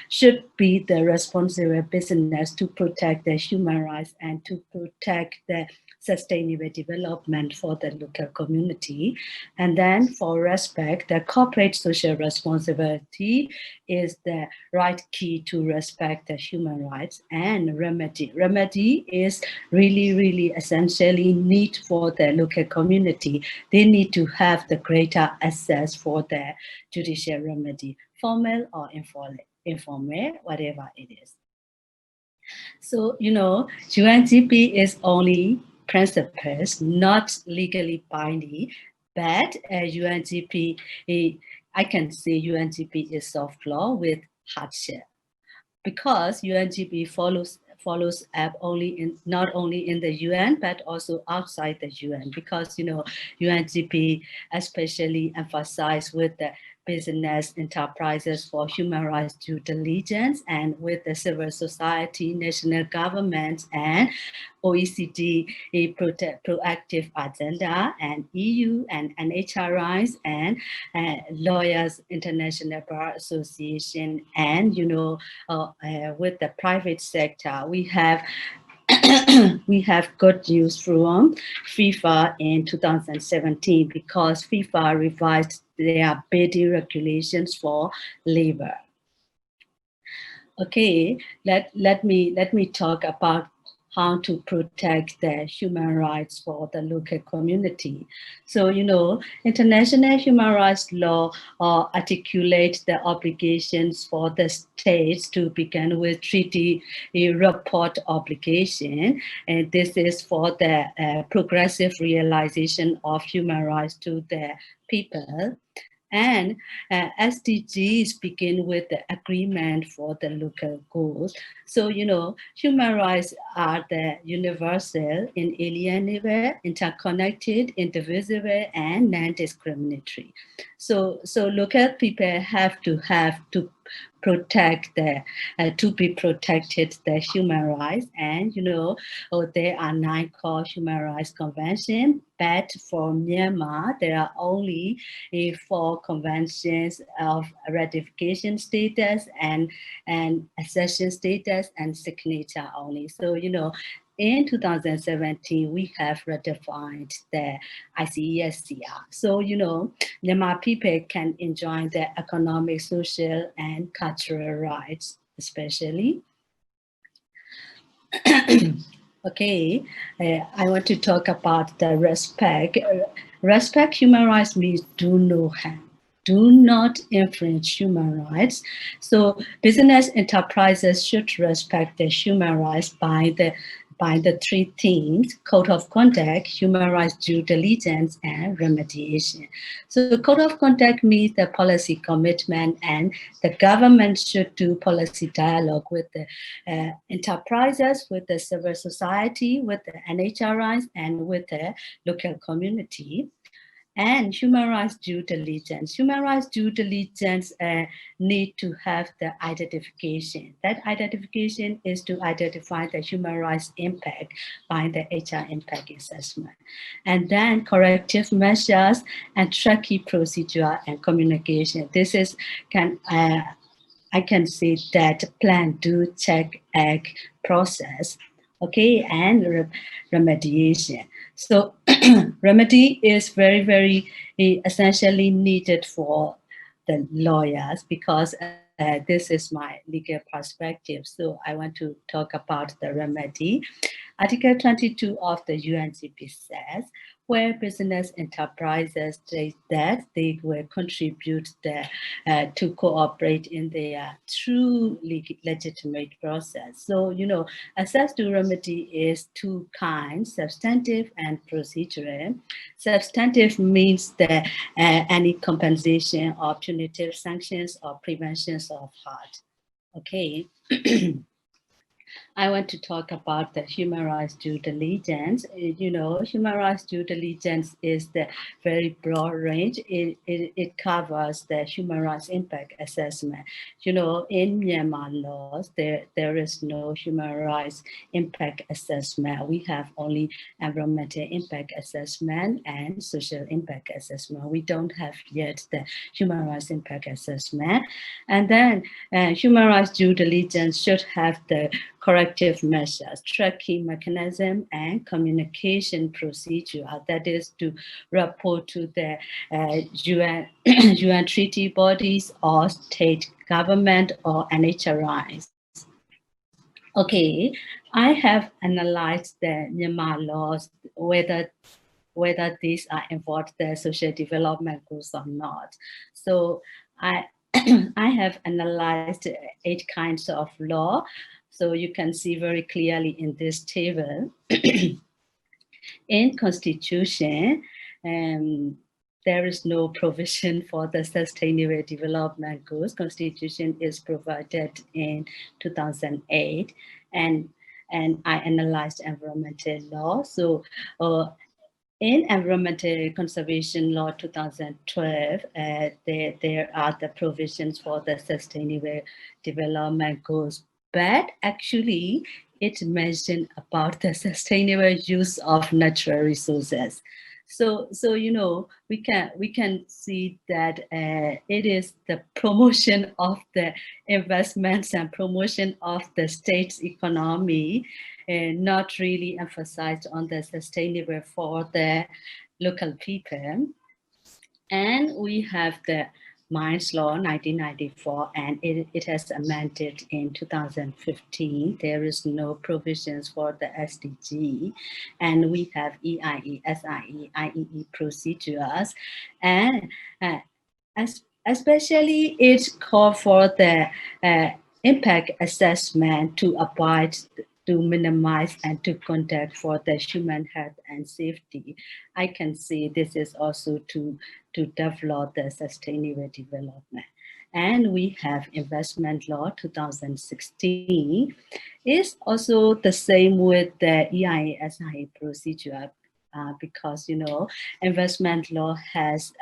should be the responsible business to protect the human rights and to protect the sustainable development for the local community. And then for respect, the corporate social responsibility is the right key to respect the human rights. And remedy. Remedy is really, really essentially need for the local community. They need to have the greater access for the judicial remedy, formal or informal, whatever it is. So, UNGP is only principles, not legally binding, but UNGP, I can say UNGP is soft law with hardship, because UNGP follows up not only in the UN but also outside the UN, because UNGP especially emphasize with the business enterprises for human rights due diligence, and with the civil society, national governments, and OECD proactive agenda, and EU and NHRIs, and Lawyers International Bar Association, and with the private sector, we have we have good news from FIFA in 2017, because FIFA revised their bidding regulations for labor. Okay, let me talk about how to protect the human rights for the local community. So, international human rights law articulate the obligations for the states to begin with treaty report obligation. And this is for the progressive realization of human rights to the people. And SDGs begin with the agreement for the local goals. So, human rights are the universal, inalienable, interconnected, indivisible, and non-discriminatory. So local people have to protect to be protected the human rights. And there are 9 core human rights conventions, but for Myanmar there are only 4 conventions of ratification status and accession status and signature only. So in 2017, we have ratified the ISEAS-SPF. So, Myanmar people can enjoy the economic, social, and cultural rights, especially. Okay, I want to talk about the respect. Respect human rights means do no harm. Do not infringe human rights. So business enterprises should respect the human rights by the 3 things: code of conduct, human rights due diligence, and remediation. So the code of conduct means the policy commitment, and the government should do policy dialogue with the enterprises, with the civil society, with the NHRIs, and with the local community. And human rights due diligence. Human rights due diligence need to have the identification. That identification is to identify the human rights impact by the HR impact assessment. And then corrective measures and tricky procedure and communication. This is I can say that plan, do, check, act process. Okay, and remediation. So remedy is very, very essentially needed for the lawyers, because this is my legal perspective. So I want to talk about the remedy. Article 22 of the UNGP says, where business enterprises say that they will contribute to cooperate in their true legitimate process. So, access to remedy is 2 kinds, substantive and procedural. Substantive means that any compensation or punitive sanctions or preventions of harm. Okay. I want to talk about the human rights due diligence. Human rights due diligence is the very broad range. It covers the human rights impact assessment. In Myanmar laws, there is no human rights impact assessment. We have only environmental impact assessment and social impact assessment. We don't have yet the human rights impact assessment. And then human rights due diligence should have the corrective measures, tracking mechanism, and communication procedure. That is to report to the UN treaty bodies or state government or NHRIs. Okay, I have analyzed the Myanmar laws, whether these are involved the social development goals or not. So I have analyzed 8 kinds of law. So you can see very clearly in this table. In Constitution, there is no provision for the Sustainable Development Goals. Constitution is provided in 2008, and I analyzed environmental law. So in Environmental Conservation Law 2012, there are the provisions for the Sustainable Development Goals, but actually it mentioned about the sustainable use of natural resources. So we can see that it is the promotion of the investments and promotion of the state's economy, not really emphasized on the sustainable for the local people. And we have the Mines Law 1994, and it has amended in 2015. There is no provisions for the SDG, and we have EIE, SIE, IEE procedures, and especially it called for the impact assessment to abide, to minimize, and to conduct for the human health and safety. I can see this is also to develop the sustainable development. And we have Investment Law 2016. It's also the same with the EIA-SIA procedure, because investment law has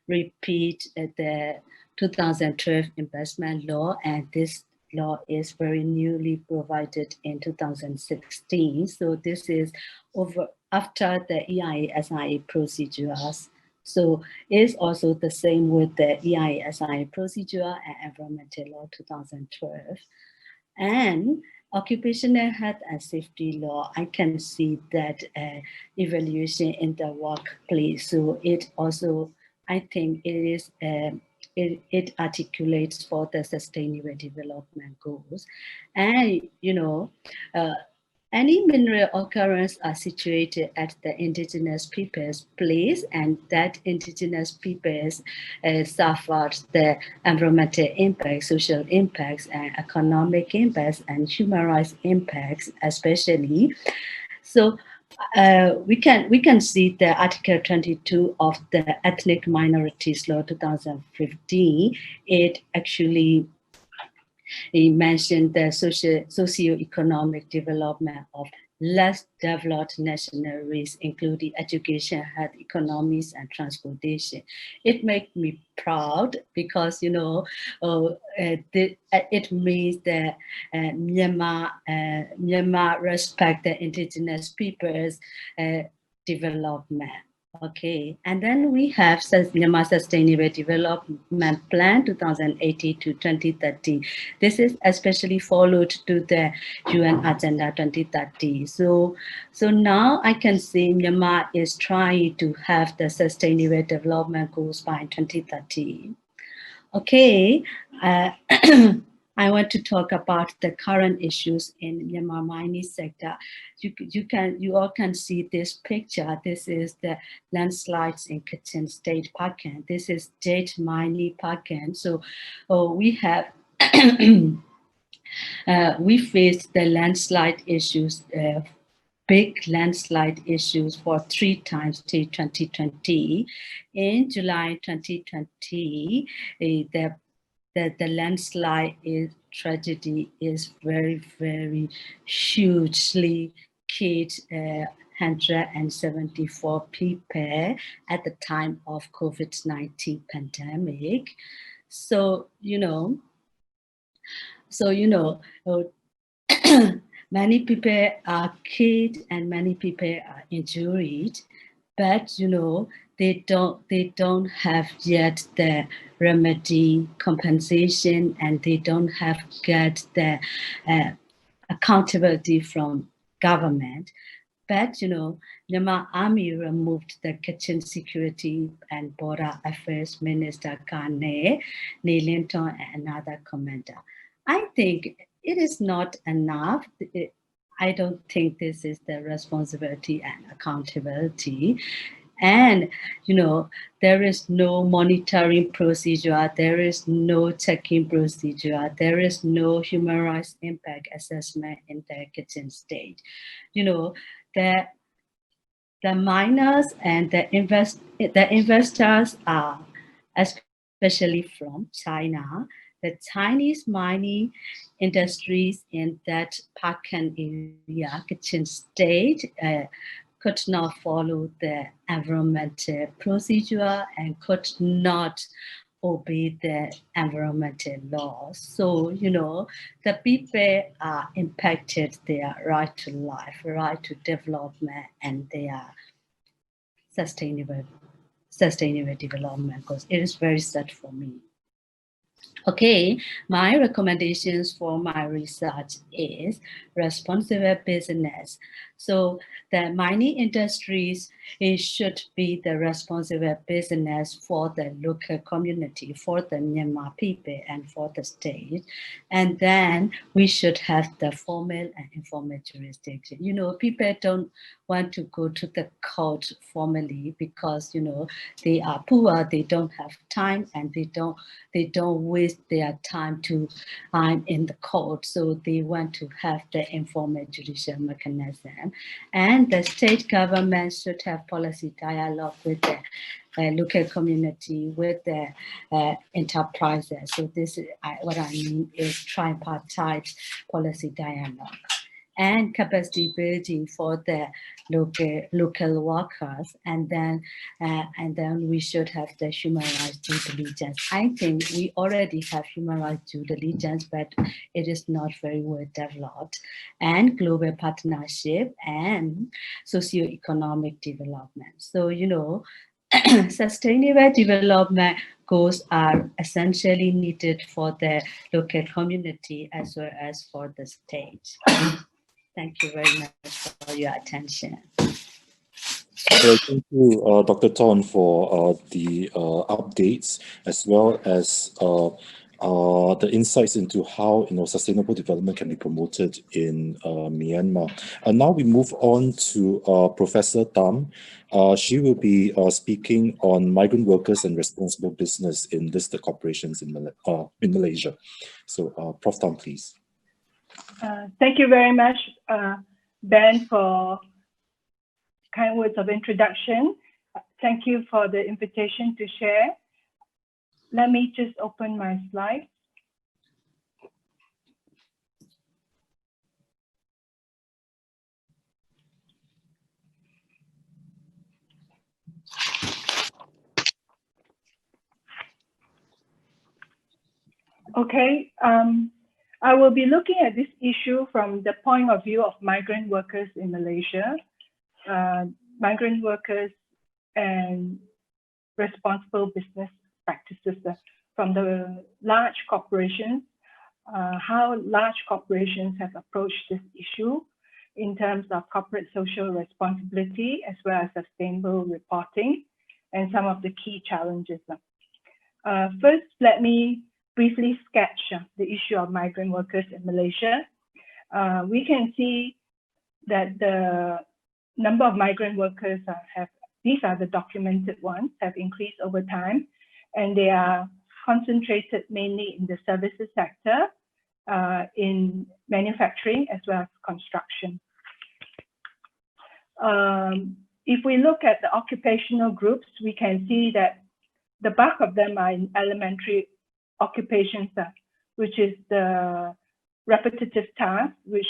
repeat the 2012 investment law, and this law is very newly provided in 2016. So this is over after the EIA-SIA procedures. So it's also the same with the EIA-SIA procedure and environmental law 2012. And occupational health and safety law, I can see that evaluation in the workplace. So it also, I think it is, it articulates for the sustainable development goals. And, you know, any mineral occurrence are situated at the indigenous people's place, and that indigenous peoples suffered the environmental impacts, social impacts, and economic impacts, and human rights impacts, especially. So we can see the Article 22 of the Ethnic Minorities Law 2015. It actually mentioned the socio-economic development of less developed nationalities, including education, health, economies, and transportation. It makes me proud because, you know, it means that Myanmar respect the indigenous people's development. Okay, and then we have Myanmar Sustainable Development Plan 2018 to 2030. This is especially followed to the UN Agenda 2030. So now I can see Myanmar is trying to have the Sustainable Development Goals by 2030. Okay, I want to talk about the current issues in Myanmar mining sector. You all can see this picture. This is the landslides in Htun State Parkland. This is Jade Mining Parkland. So we have we faced the landslide issues. Big landslide issues for 3 times till 2020. In July 2020, the landslide tragedy is very, very hugely killed 174 people at the time of COVID-19 pandemic. So, you know, many people are killed and many people are injured, but you know they don't have yet the remedy compensation, and they don't have get the accountability from government. But you know, Myanmar Army removed the Kitchen Security and Border Affairs Minister Kane, Htun, and another commander. I think it is not enough. I don't think this is the responsibility and accountability. And, you know, there is no monitoring procedure, there is no checking procedure, there is no human rights impact assessment in the Htun state. You know, the miners and the investors are, especially from China. The Chinese mining industries in that Parkland area, Htun state, could not follow the environmental procedure and could not obey the environmental laws. So, you know, the people are impacted their right to life, right to development, and their sustainable development goals. It is very sad for me. Okay, my recommendations for my research is responsible business. So the mining industries, it should be the responsible business for the local community, for the Myanmar people, and for the state. And then we should have the formal and informal jurisdiction. You know, people don't want to go to the court formally because, you know, they are poor, they don't have time, and they don't waste their time in the court. So they want to have the informal judicial mechanism. And the state government should have policy dialogue with the local community, with the enterprises. So this is what I mean is tripartite policy dialogue. and capacity building for the local workers, and then we should have the human rights due diligence. I think we already have human rights due diligence, but it is not very well developed, and global partnership and socio-economic development. So, you know, sustainable development goals are essentially needed for the local community as well as for the state. Thank you very much for your attention. Thank you, Dr. Ton, for the updates, as well as the insights into how sustainable development can be promoted in Myanmar. And now we move on to Professor Tham. She will be speaking on migrant workers and responsible business in listed corporations in Malaysia. So, Prof. Tham, please. Thank you very much, Ben, for kind words of introduction. Thank you for the invitation to share. Let me just open my slide. Okay, I will be looking at this issue from the point of view of migrant workers in Malaysia, migrant workers and responsible business practices from the large corporations, how large corporations have approached this issue in terms of corporate social responsibility as well as sustainable reporting, and some of the key challenges. First, let me briefly sketch the issue of migrant workers in Malaysia. We can see that the number of migrant workers these are the documented ones, have increased over time, and they are concentrated mainly in the services sector, in manufacturing as well as construction. If we look at the occupational groups, we can see that the bulk of them are in elementary occupations, which is the repetitive task, which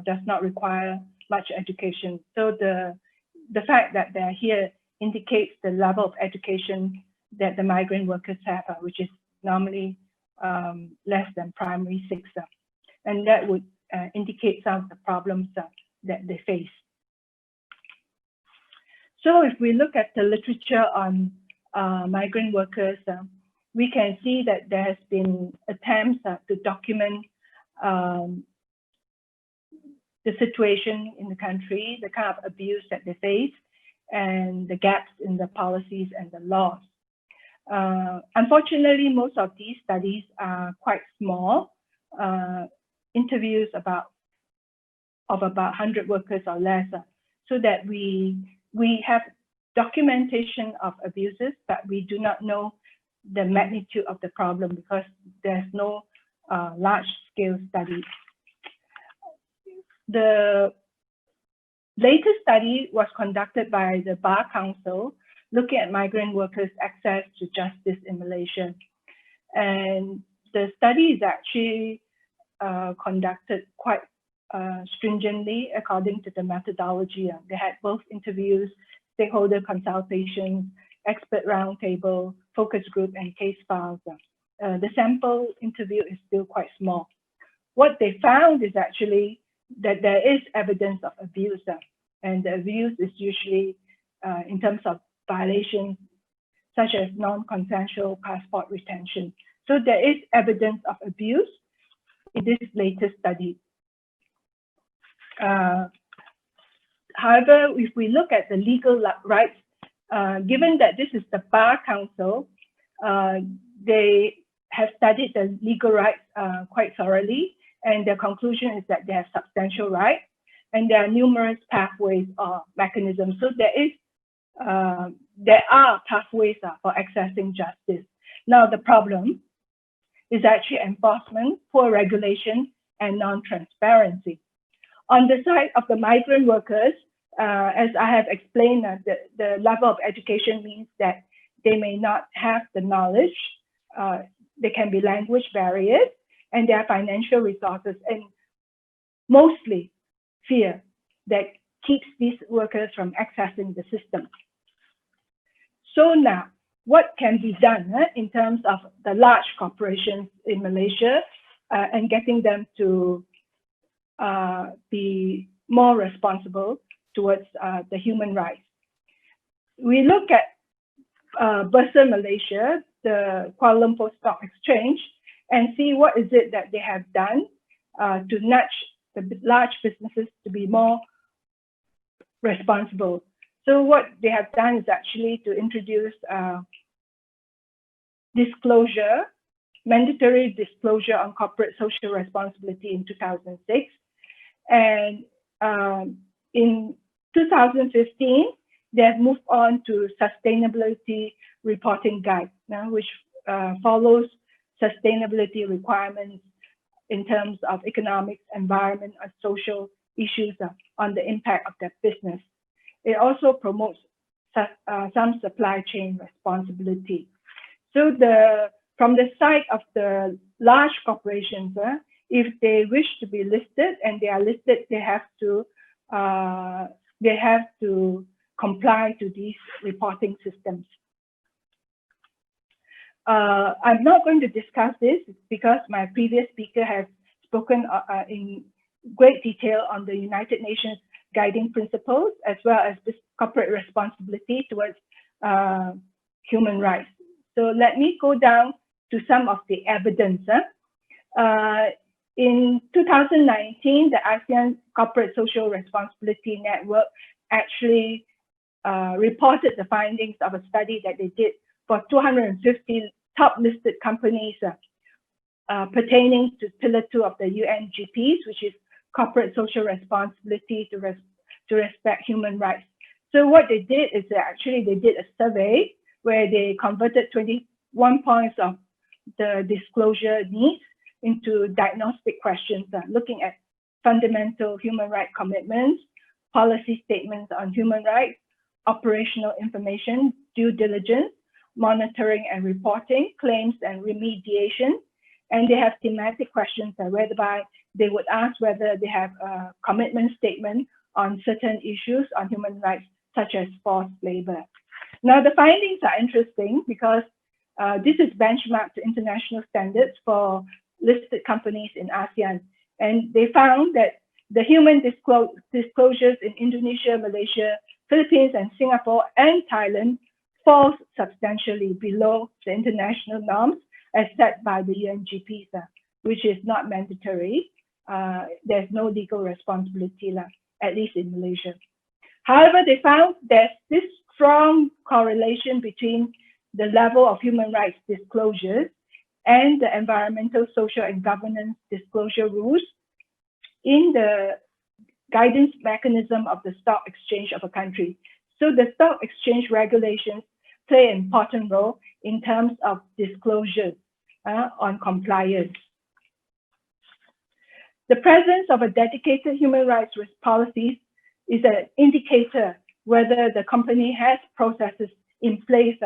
does not require much education. So the fact that they're here indicates the level of education that the migrant workers have, which is normally less than primary 6. And that would indicate some of the problems that they face. So if we look at the literature on migrant workers, we can see that there has been attempts to document the situation in the country, the kind of abuse that they face, and the gaps in the policies and the laws. Unfortunately, most of these studies are quite small, interviews of about 100 workers or less, so that we have documentation of abuses, but we do not know the magnitude of the problem because there's no large-scale study. The latest study was conducted by the Bar Council, looking at migrant workers' access to justice in Malaysia. And the study is actually conducted quite stringently according to the methodology. They had both interviews, stakeholder consultations, expert roundtable, focus group, and case files. The sample interview is still quite small. What they found is actually that there is evidence of abuse, and the abuse is usually in terms of violations such as non-consensual passport retention. So there is evidence of abuse in this latest study. However, if we look at the legal rights, given that this is the Bar Council, they have studied the legal rights quite thoroughly, and their conclusion is that they have substantial rights, and there are numerous pathways or mechanisms. So there are pathways for accessing justice. Now, the problem is actually enforcement, poor regulation, and non-transparency. On the side of the migrant workers, as I have explained, the level of education means that they may not have the knowledge, there can be language barriers, and there are financial resources. And mostly, fear that keeps these workers from accessing the system. So now, what can be done in terms of the large corporations in Malaysia and getting them to be more responsible towards the human rights? We look at Bursa Malaysia, the Kuala Lumpur Stock Exchange, and see what is it that they have done to nudge the large businesses to be more responsible. So what they have done is actually to introduce disclosure, mandatory disclosure on corporate social responsibility in 2006. And in 2015, they have moved on to sustainability reporting guide, which follows sustainability requirements in terms of economic, environment, and social issues on the impact of their business. It also promotes some supply chain responsibility. So from the side of the large corporations, if they wish to be listed and they are listed, they have to comply to these reporting systems. I'm not going to discuss this because my previous speaker has spoken in great detail on the United Nations guiding principles as well as this corporate responsibility towards human rights. So let me go down to some of the evidence. In 2019, the ASEAN Corporate Social Responsibility Network actually reported the findings of a study that they did for 250 top listed companies pertaining to Pillar 2 of the UNGPs, which is corporate social responsibility to respect human rights. So what they did is actually they did a survey where they converted 21 points of the disclosure needs into diagnostic questions, looking at fundamental human rights commitments, policy statements on human rights, operational information, due diligence, monitoring and reporting, claims and remediation. And they have thematic questions whereby they would ask whether they have a commitment statement on certain issues on human rights, such as forced labor. Now, the findings are interesting because this is benchmarked to international standards for listed companies in ASEAN. And they found that the human disclosures in Indonesia, Malaysia, Philippines, and Singapore, and Thailand falls substantially below the international norms as set by the UNGPs, which is not mandatory. There's no legal responsibility, at least in Malaysia. However, they found there's this strong correlation between the level of human rights disclosures and the environmental, social, and governance disclosure rules in the guidance mechanism of the stock exchange of a country. So the stock exchange regulations play an important role in terms of disclosures on compliance. The presence of a dedicated human rights risk policy is an indicator whether the company has processes in place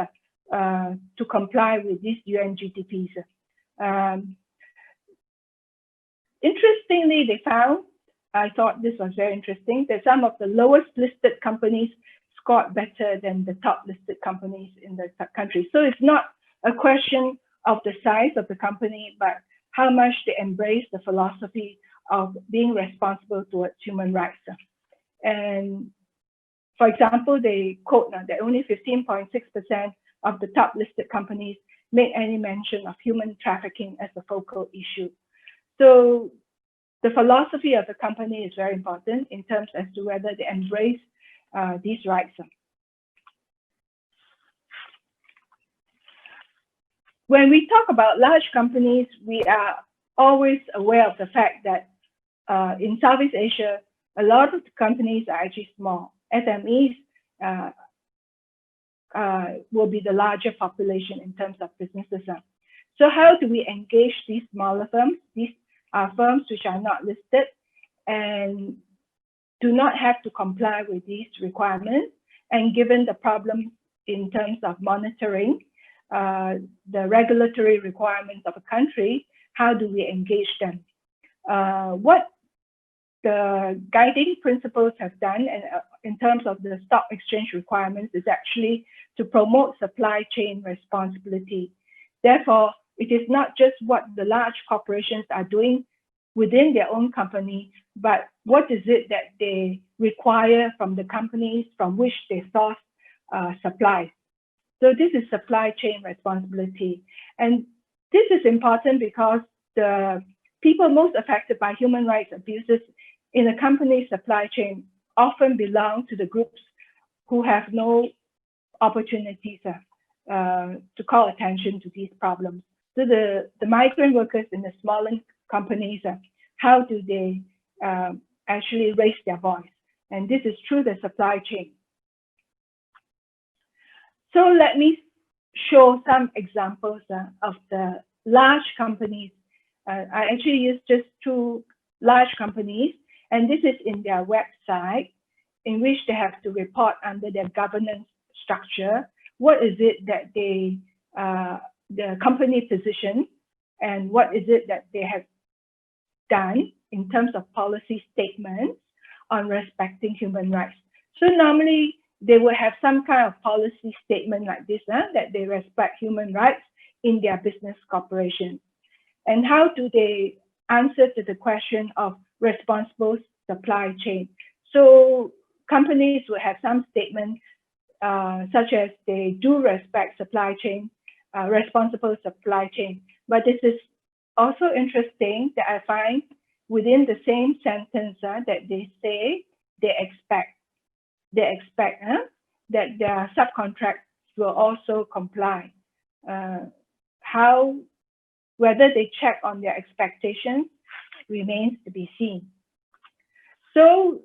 to comply with these UNGPs. Interestingly, they found, I thought this was very interesting, that some of the lowest listed companies scored better than the top listed companies in the country. So it's not a question of the size of the company, but how much they embrace the philosophy of being responsible towards human rights. And for example, they quote that only 15.6% of the top listed companies made any mention of human trafficking as a focal issue. So the philosophy of the company is very important in terms as to whether they embrace these rights. When we talk about large companies, we are always aware of the fact that in Southeast Asia, a lot of the companies are actually small. SMEs will be the larger population in terms of businesses. So how do we engage these smaller firms? These are firms which are not listed and do not have to comply with these requirements. And given the problems in terms of monitoring the regulatory requirements of a country, how do we engage them? What the guiding principles have done, and in terms of the stock exchange requirements, is actually to promote supply chain responsibility. Therefore, it is not just what the large corporations are doing within their own company, but what is it that they require from the companies from which they source supplies. So this is supply chain responsibility. And this is important because the people most affected by human rights abuses in a company's supply chain often belong to the groups who have no opportunities to call attention to these problems. So the migrant workers in the smaller companies, how do they actually raise their voice? And this is through the supply chain. So let me show some examples of the large companies. I actually used just 2 large companies, and this is in their website, in which they have to report under their governance structure. What is it that they, the company position, and what is it that they have done in terms of policy statements on respecting human rights. So normally they will have some kind of policy statement like this, that they respect human rights in their business corporation. And how do they answer to the question of responsible supply chain? So companies will have some statement such as they do respect supply chain, responsible supply chain. But this is also interesting that I find within the same sentence that they say they expect that their subcontracts will also comply. Whether they check on their expectations remains to be seen. So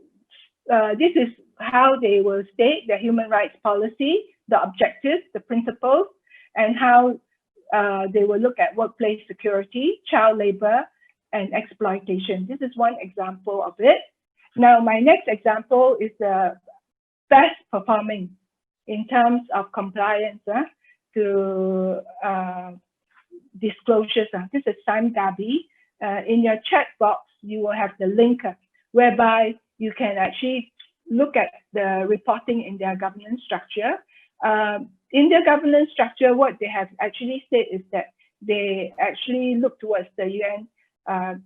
this is how they will state their human rights policy, the objectives, the principles, and how they will look at workplace security, child labor, and exploitation. This is one example of it. Now, my next example is the best performing in terms of compliance to disclosures. This is Sam Gabi. In your chat box, you will have the link whereby you can actually look at the reporting in their governance structure. In their governance structure, what they have actually said is that they actually look towards the UN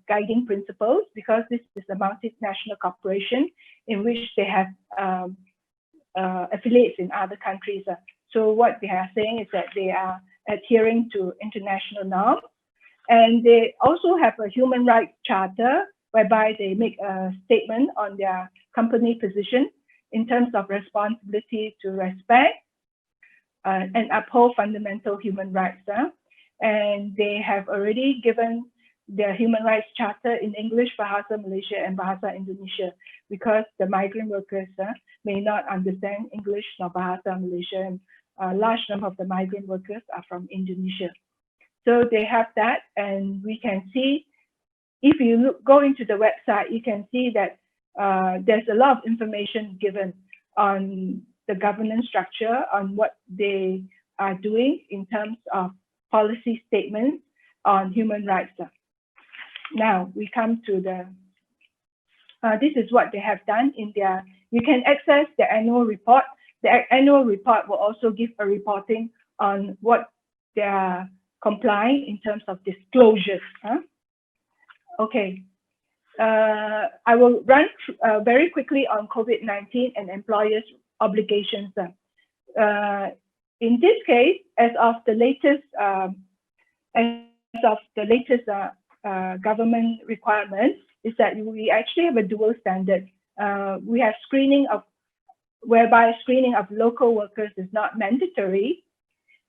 guiding principles, because this is a multinational corporation in which they have affiliates in other countries. So what they are saying is that they are adhering to international norms. And they also have a human rights charter whereby they make a statement on their company position in terms of responsibility to respect and uphold fundamental human rights. And they have already given their human rights charter in English, Bahasa Malaysia, and Bahasa Indonesia, because the migrant workers may not understand English nor Bahasa Malaysia, and a large number of the migrant workers are from Indonesia. So they have that, and we can see, if you go into the website, you can see that there's a lot of information given on the governance structure, on what they are doing in terms of policy statements on human rights. Now we come to the, this is what they have done in their, you can access the annual report. The annual report will also give a reporting on what they are complying in terms of disclosures. Okay, I will run very quickly on COVID-19 and employers' obligations. In this case, as of the latest government requirements, is that we actually have a dual standard. We have screening of, whereby screening of local workers is not mandatory,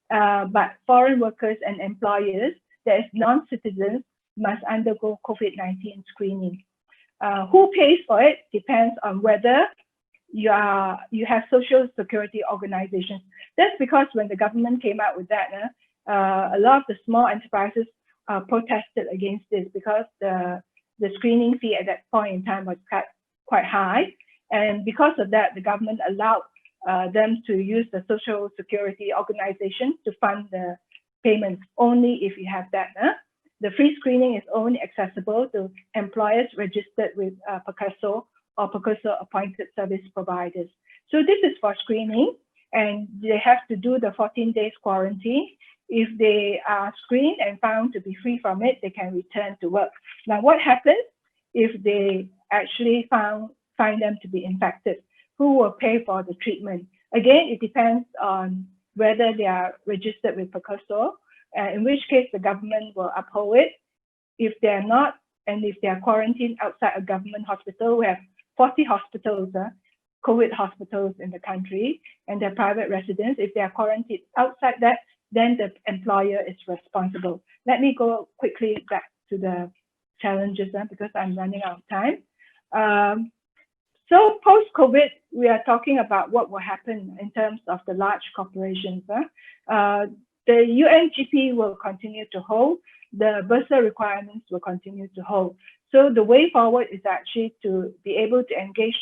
but foreign workers and employers, that is non-citizens, must undergo COVID-19 screening. Who pays for it depends on whether you have social security organizations. That's because when the government came out with that, a lot of the small enterprises protested against this, because the screening fee at that point in time was quite high. And because of that, the government allowed them to use the social security organization to fund the payments only if you have that. The free screening is only accessible to employers registered with PERCUSSO or PERCUSSO appointed service providers. So this is for screening, and they have to do the 14 days quarantine. If they are screened and found to be free from it, they can return to work. Now, what happens if they actually find them to be infected? Who will pay for the treatment? Again, it depends on whether they are registered with PERCUSSO, in which case the government will uphold it. If they're not, and if they are quarantined outside a government hospital, we have 40 hospitals, COVID hospitals in the country, and they're private residents. If they are quarantined outside that, then the employer is responsible. Let me go quickly back to the challenges because I'm running out of time. So post-COVID, we are talking about what will happen in terms of the large corporations. The UNGP will continue to hold. The BERSA requirements will continue to hold. So the way forward is actually to be able to engage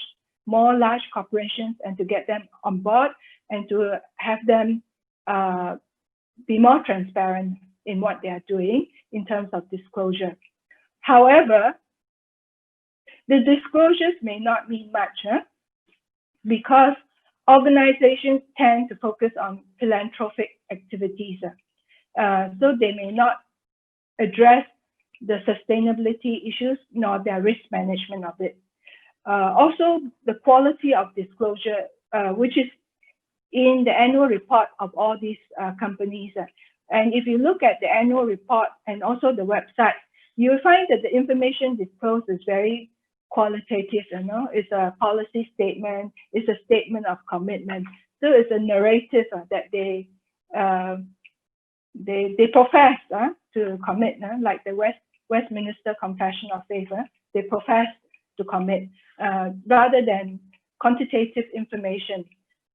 more large corporations and to get them on board and to have them be more transparent in what they are doing in terms of disclosure. However, the disclosures may not mean much because organizations tend to focus on philanthropic activities. So they may not address the sustainability issues nor their risk management of it. Also, the quality of disclosure, which is in the annual report of all these companies. And if you look at the annual report and also the website, you'll find that the information disclosed is very qualitative. It's a policy statement, it's a statement of commitment. So it's a narrative that they profess to commit, like the Westminster Confession of Faith. They profess to commit rather than quantitative information.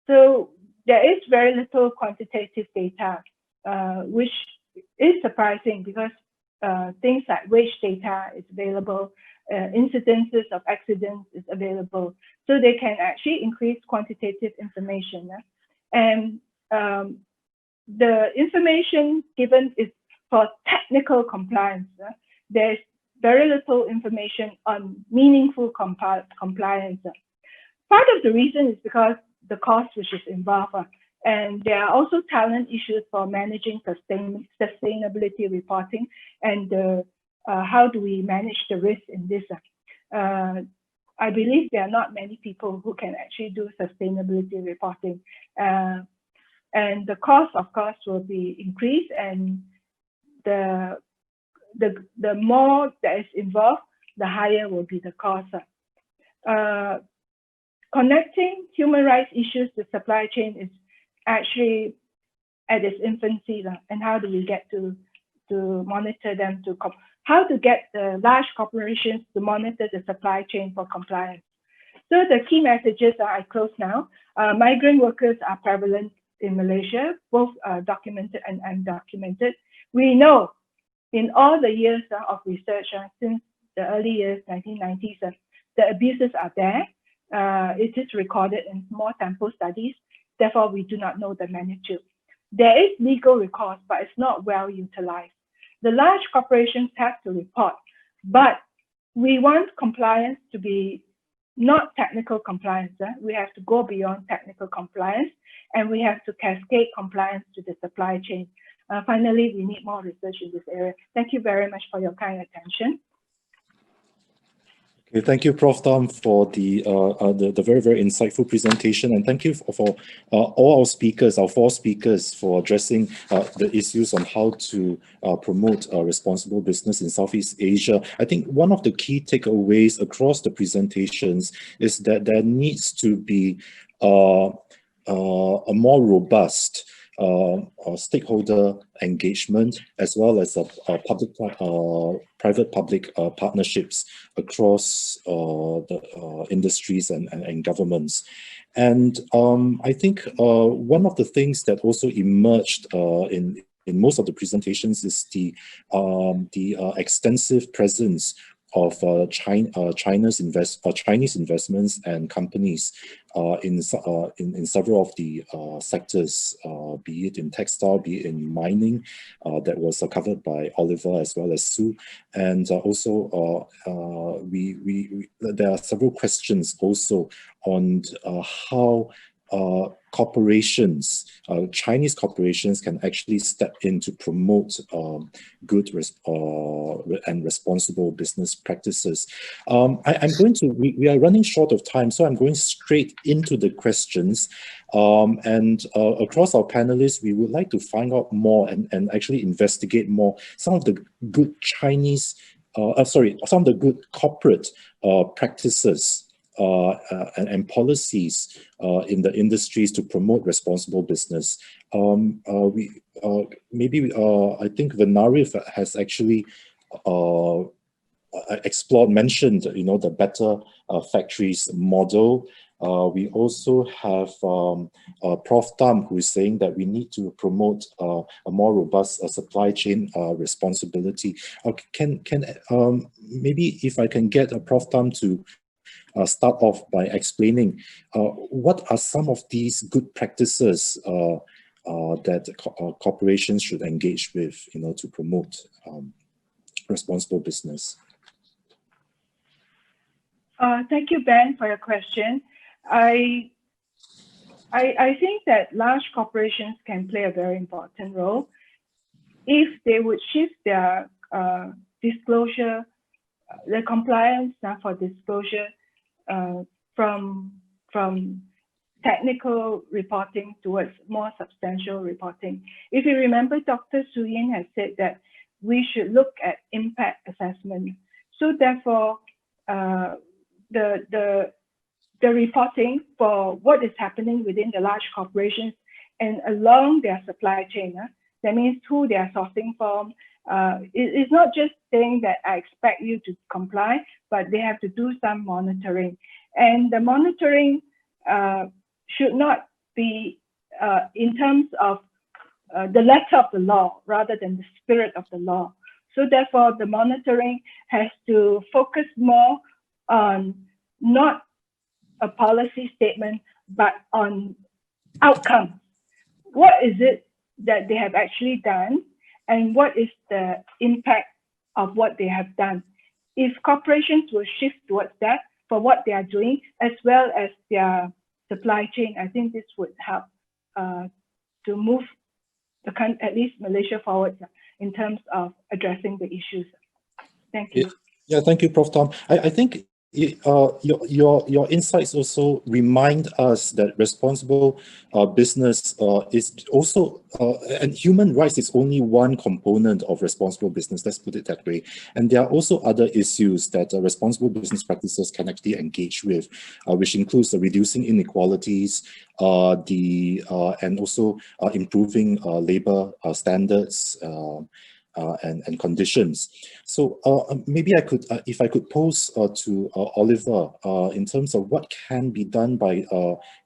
So there is very little quantitative data, which is surprising because things like wage data is available, incidences of accidents is available. So they can actually increase quantitative information. And the information given is for technical compliance. There's very little information on meaningful compliance. Part of the reason is because the cost which is involved, and there are also talent issues for managing sustainability reporting, and how do we manage the risk in this? I believe there are not many people who can actually do sustainability reporting, and the cost, of course, will be increased, and the more that is involved, the higher will be the cost. Connecting human rights issues to supply chain is actually at its infancy, and how do we get to monitor them, how to get the large corporations to monitor the supply chain for compliance. So the key messages are, I close now. Migrant workers are prevalent in Malaysia, both documented and undocumented. We know in all the years of research since the early years, 1990s, the abuses are there. It is recorded in more sample studies. Therefore, we do not know the magnitude. There is legal recourse, but it's not well utilized. The large corporations have to report, but we want compliance to be not technical compliance. We have to go beyond technical compliance, and we have to cascade compliance to the supply chain. Finally, we need more research in this area. Thank you very much for your kind attention. Okay, thank you, Prof. Tham, for the very, very insightful presentation, and thank you for all our speakers, our 4 speakers, for addressing the issues on how to promote responsible business in Southeast Asia. I think one of the key takeaways across the presentations is that there needs to be a more robust stakeholder engagement, as well as private-public partnerships across the industries and governments. And I think one of the things that also emerged in most of the presentations is the extensive presence of Chinese investments and companies in several of the sectors, be it in textile, be it in mining, that was covered by Oliver as well as Siew. And also there are several questions also on how corporations, Chinese corporations, can actually step in to promote good and responsible business practices. I'm going to, we are running short of time, so I'm going straight into the questions. Across our panelists, we would like to find out more and actually investigate more some of the good Chinese, some of the good corporate practices and policies in the industries to promote responsible business. I think Vannarith has actually mentioned, the better factories model. We also have Prof. Tham, who is saying that we need to promote a more robust supply chain responsibility. Maybe if I can get Prof. Tham to start off by explaining what are some of these good practices that corporations should engage with, to promote responsible business. Thank you, Ben, for your question. I think that large corporations can play a very important role if they would shift their disclosure, the compliance for disclosure from technical reporting towards more substantial reporting. If you remember, Dr. Yean has said that we should look at impact assessment. So therefore, the reporting for what is happening within the large corporations and along their supply chain, that means who they are sourcing from. It's not just saying that I expect you to comply, but they have to do some monitoring. And the monitoring should not be in terms of the letter of the law rather than the spirit of the law. So therefore, the monitoring has to focus more on not a policy statement, but on outcomes. What is it that they have actually done, and what is the impact of what they have done? If corporations will shift towards that for what they are doing, as well as their supply chain, I think this would help to move at least Malaysia forward in terms of addressing the issues. Thank you. Yeah, thank you, Prof. Tham. I think your insights also remind us that responsible business is also, and human rights is only one component of responsible business, let's put it that way. And there are also other issues that responsible business practices can actually engage with, which includes reducing inequalities, and also improving labor standards, and conditions. So maybe I could, if I could pose to Oliver in terms of what can be done by,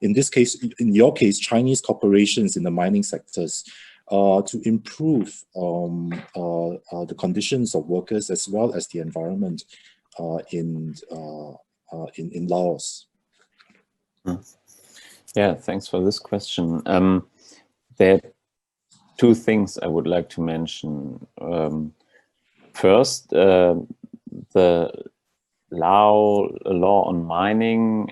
in this case, in your case, Chinese corporations in the mining sectors to improve the conditions of workers as well as the environment in Laos. Yeah, thanks for this question. There are two things I would like to mention. First, the law on mining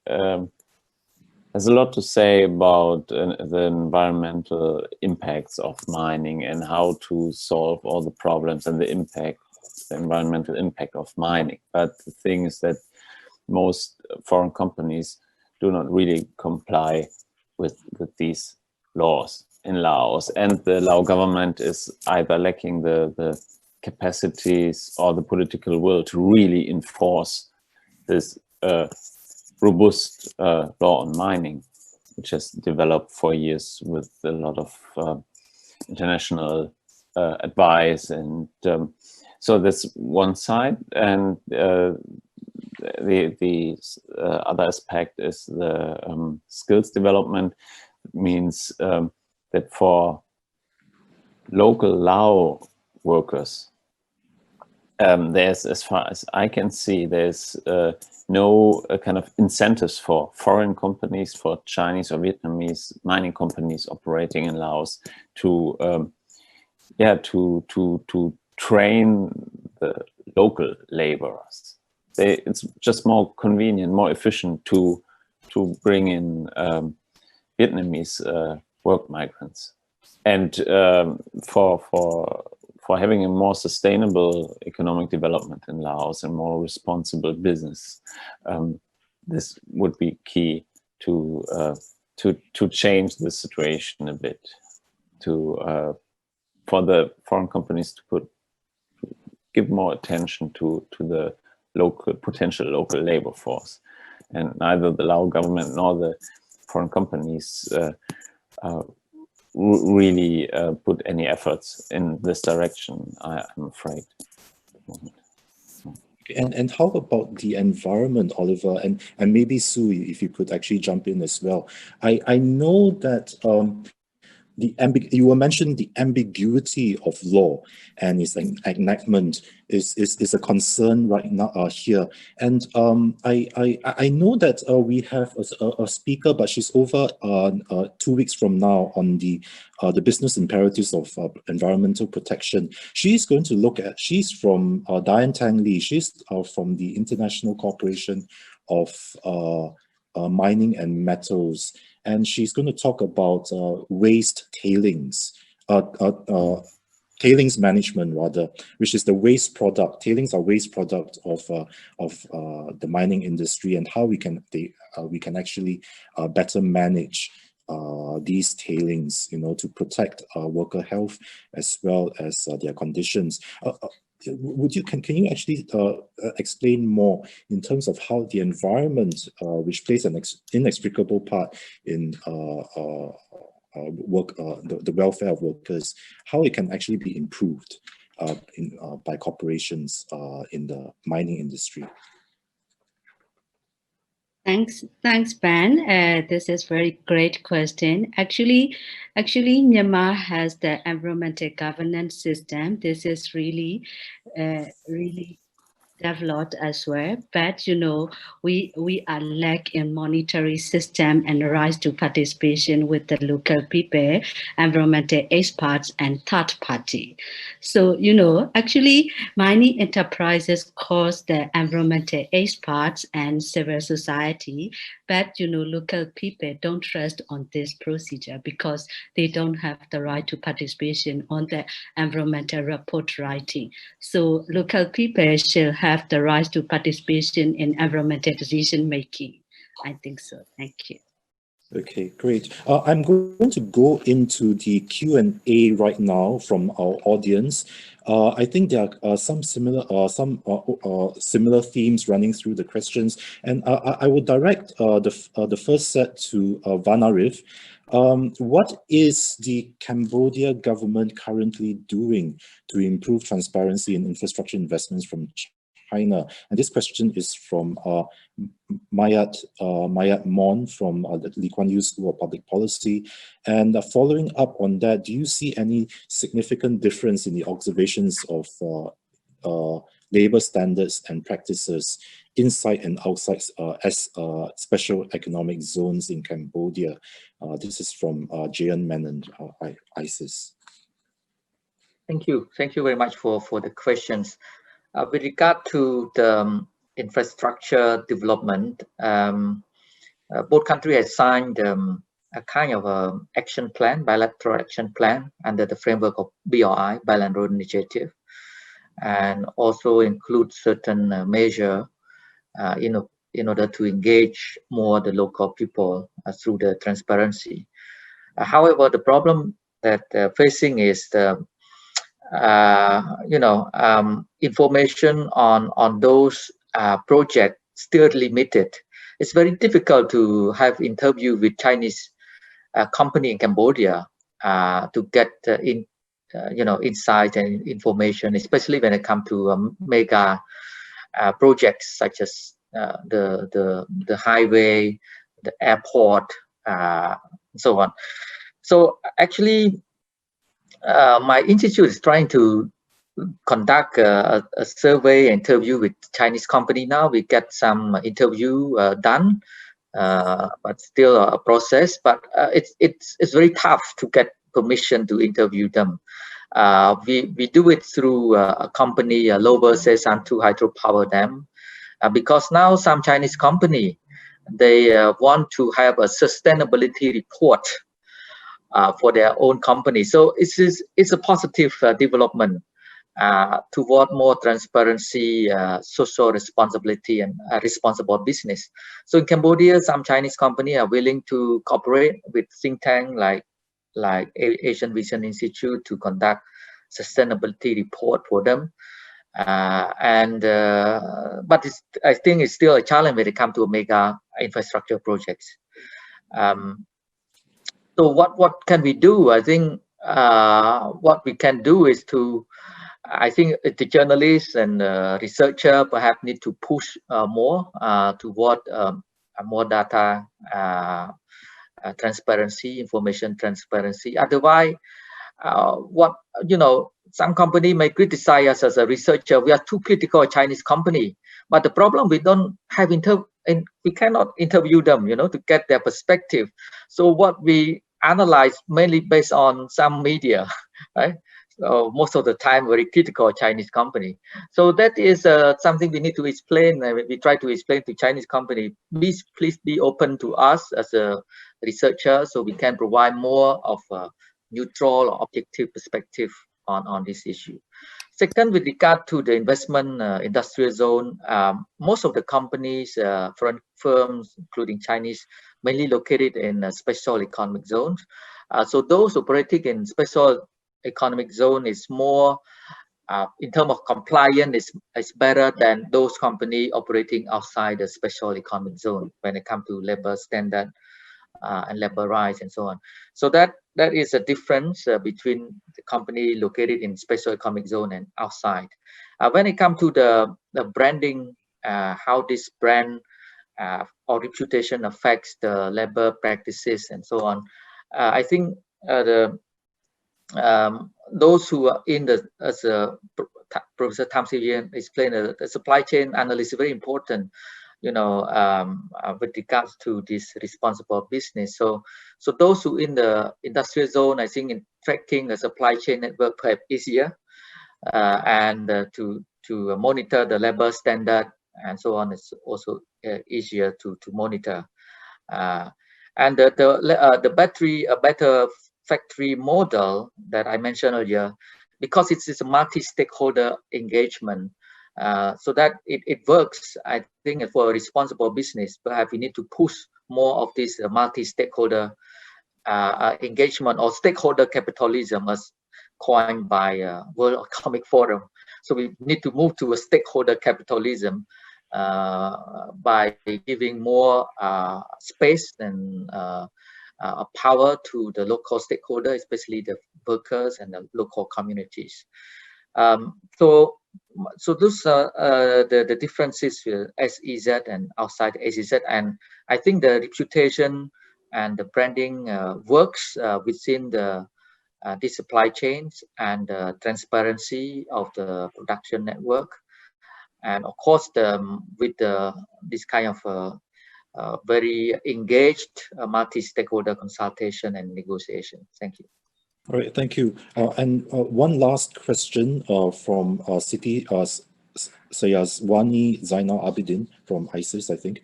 has a lot to say about the environmental impacts of mining and how to solve all the problems and the environmental impact of mining. But the thing is that most foreign companies do not really comply with these laws in Laos, and the Lao government is either lacking the capacities or the political will to really enforce this robust law on mining, which has developed for years with a lot of international advice. And so that's one side. And the other aspect is the skills development. It means that for local Lao workers, there's, as far as I can see, there's no kind of incentives for foreign companies, for Chinese or Vietnamese mining companies operating in Laos to to train the local laborers. It's just more convenient, more efficient to bring in Vietnamese work migrants, and for having a more sustainable economic development in Laos and more responsible business, this would be key to change the situation a bit, for the foreign companies to give more attention to the potential local labor force, and neither the Lao government nor the foreign companies really put any efforts in this direction, I'm afraid. And how about the environment, Oliver, and maybe Sue, if you could actually jump in as well. I know that you were mentioning the ambiguity of law and its enactment is a concern right now here. And I know that we have a speaker, but she's over 2 weeks from now on the business imperatives of environmental protection. She's going to look at, she's from Diane Tang Lee. She's from the International Corporation of Mining and Metals. And she's going to talk about waste tailings, tailings management rather, which is the waste product. Tailings are waste product of the mining industry, and how we can actually better manage these tailings, to protect worker health as well as their conditions. Can you actually explain more in terms of how the environment, which plays an inextricable part in the welfare of workers, how it can actually be improved by corporations in the mining industry? Thanks, Ben. This is very great question. Actually, Myanmar has the environmental governance system. This is really developed as well, but we are lack in monetary system and rise to participation with the local people, environmental experts, and third party. So actually mining enterprises cause the environmental experts and civil society, but local people don't trust on this procedure because they don't have the right to participation on the environmental report writing. So local people shall have the right to participation in environmental decision making. I think so. Thank you. Okay, great. I'm going to go into the Q&A right now from our audience. I think there are some similar themes running through the questions, and I will direct the first set to Vannarith. What is the Cambodia government currently doing to improve transparency in infrastructure investments from China? And this question is from Mayat Mon from the Lee Kuan Yew School of Public Policy. And following up on that, do you see any significant difference in the observations of labor standards and practices inside and outside special economic zones in Cambodia? This is from Yean Menon, ISEAS. Thank you very much for the questions. With regard to the infrastructure development, both countries have signed a kind of action plan, bilateral action plan under the framework of BRI, Bilateral Initiative, and also include certain measures in order to engage more the local people through the transparency. However, the problem that they're facing is the information on those projects still limited. It's very difficult to have interview with Chinese company in Cambodia to get insight and information, especially when it comes to mega projects such as the highway, the airport, and so on. So actually, my institute is trying to conduct a survey interview with Chinese company now. We get some interview done, but still a process. But it's very tough to get permission to interview them. We do it through a company, Lower Cessation hydropower dam, because now some Chinese company, they want to have a sustainability report for their own company. So it's a positive development toward more transparency, social responsibility, and responsible business. So in Cambodia, some Chinese companies are willing to cooperate with think tank like Asian Vision Institute to conduct sustainability report for them. But I think it's still a challenge when it comes to mega infrastructure projects. So what can we do? I think what we can do is I think the journalists and researcher perhaps need to push more toward more data transparency, information transparency. Otherwise, some company may criticize us as a researcher. We are too critical of Chinese company, but the problem, we don't have we cannot interview them, to get their perspective. So what we analyze mainly based on some media, right? So most of the time very critical of Chinese company. So that is something we need to explain. We try to explain to Chinese company, please be open to us as a researcher, so we can provide more of a neutral or objective perspective on this issue. Second, with regard to the investment industrial zone, most of the companies, foreign firms, including Chinese, mainly located in special economic zones. So those operating in special economic zone is more, in terms of compliance, is better than those companies operating outside the special economic zone when it comes to labor standard and labor rights and so on. So that is a difference between the company located in special economic zone and outside. When it comes to the branding, how this brand or reputation affects the labor practices and so on, I think those who are in as Professor Tham Yean explained, the supply chain analysis is very important, with regards to this responsible business. So those who in the industrial zone, I think in tracking the supply chain network perhaps easier, and to monitor the labor standard and so on is also easier to monitor. And the better factory model that I mentioned earlier, because it is a multi-stakeholder engagement, so that it works, I think, for a responsible business. Perhaps we need to push more of this multi-stakeholder engagement, or stakeholder capitalism, as coined by World Economic Forum. So we need to move to a stakeholder capitalism by giving more space and power to the local stakeholder, especially the workers and the local communities. So those are the differences with SEZ and outside SEZ, and I think the reputation and the branding works within the supply chains and transparency of the production network, and of course with this kind of very engaged multi-stakeholder consultation and negotiation. Thank you. All right, thank you. And one last question from Siti Sayazwani Zainal Abidin from ISEAS, I think,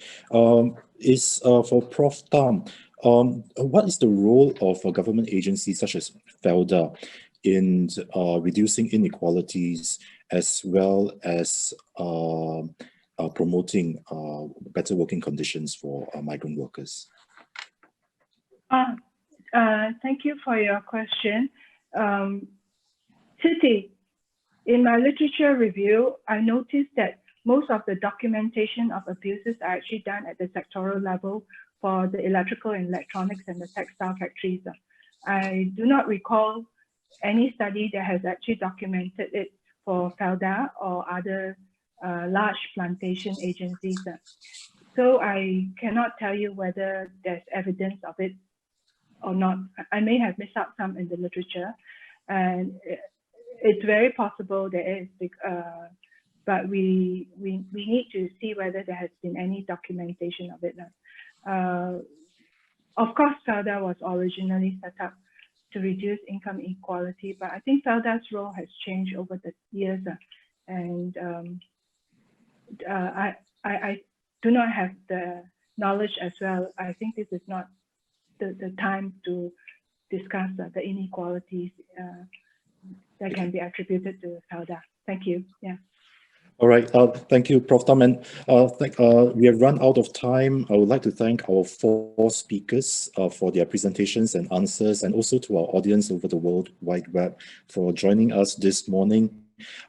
is for Prof. Tham. What is the role of government agencies such as FELDA in reducing inequalities as well as promoting better working conditions for migrant workers? Thank you for your question. Siti, in my literature review, I noticed that most of the documentation of abuses are actually done at the sectoral level for the electrical and electronics and the textile factories. I do not recall any study that has actually documented it for FELDA or other large plantation agencies. So I cannot tell you whether there's evidence of it or not. I may have missed out some in the literature. And it's very possible there is, but we need to see whether there has been any documentation of it. Of course, SELDA was originally set up to reduce income inequality, but I think SELDA's role has changed over the years, and I do not have the knowledge as well. I think this is not the time to discuss the inequalities that can be attributed to SELDA. Thank you. Yeah. All right, thank you, Prof. Tham. And we have run out of time. I would like to thank our 4 speakers for their presentations and answers, and also to our audience over the World Wide Web for joining us this morning.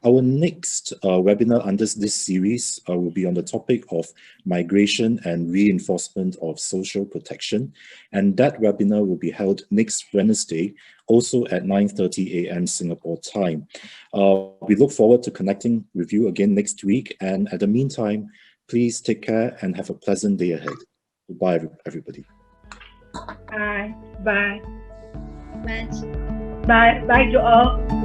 Our next webinar under this series will be on the topic of migration and reinforcement of social protection. And that webinar will be held next Wednesday, also at 9:30 a.m. Singapore time. We look forward to connecting with you again next week. And at the meantime, please take care and have a pleasant day ahead. Goodbye, everybody. Bye. Bye. Bye. Bye. Bye to all.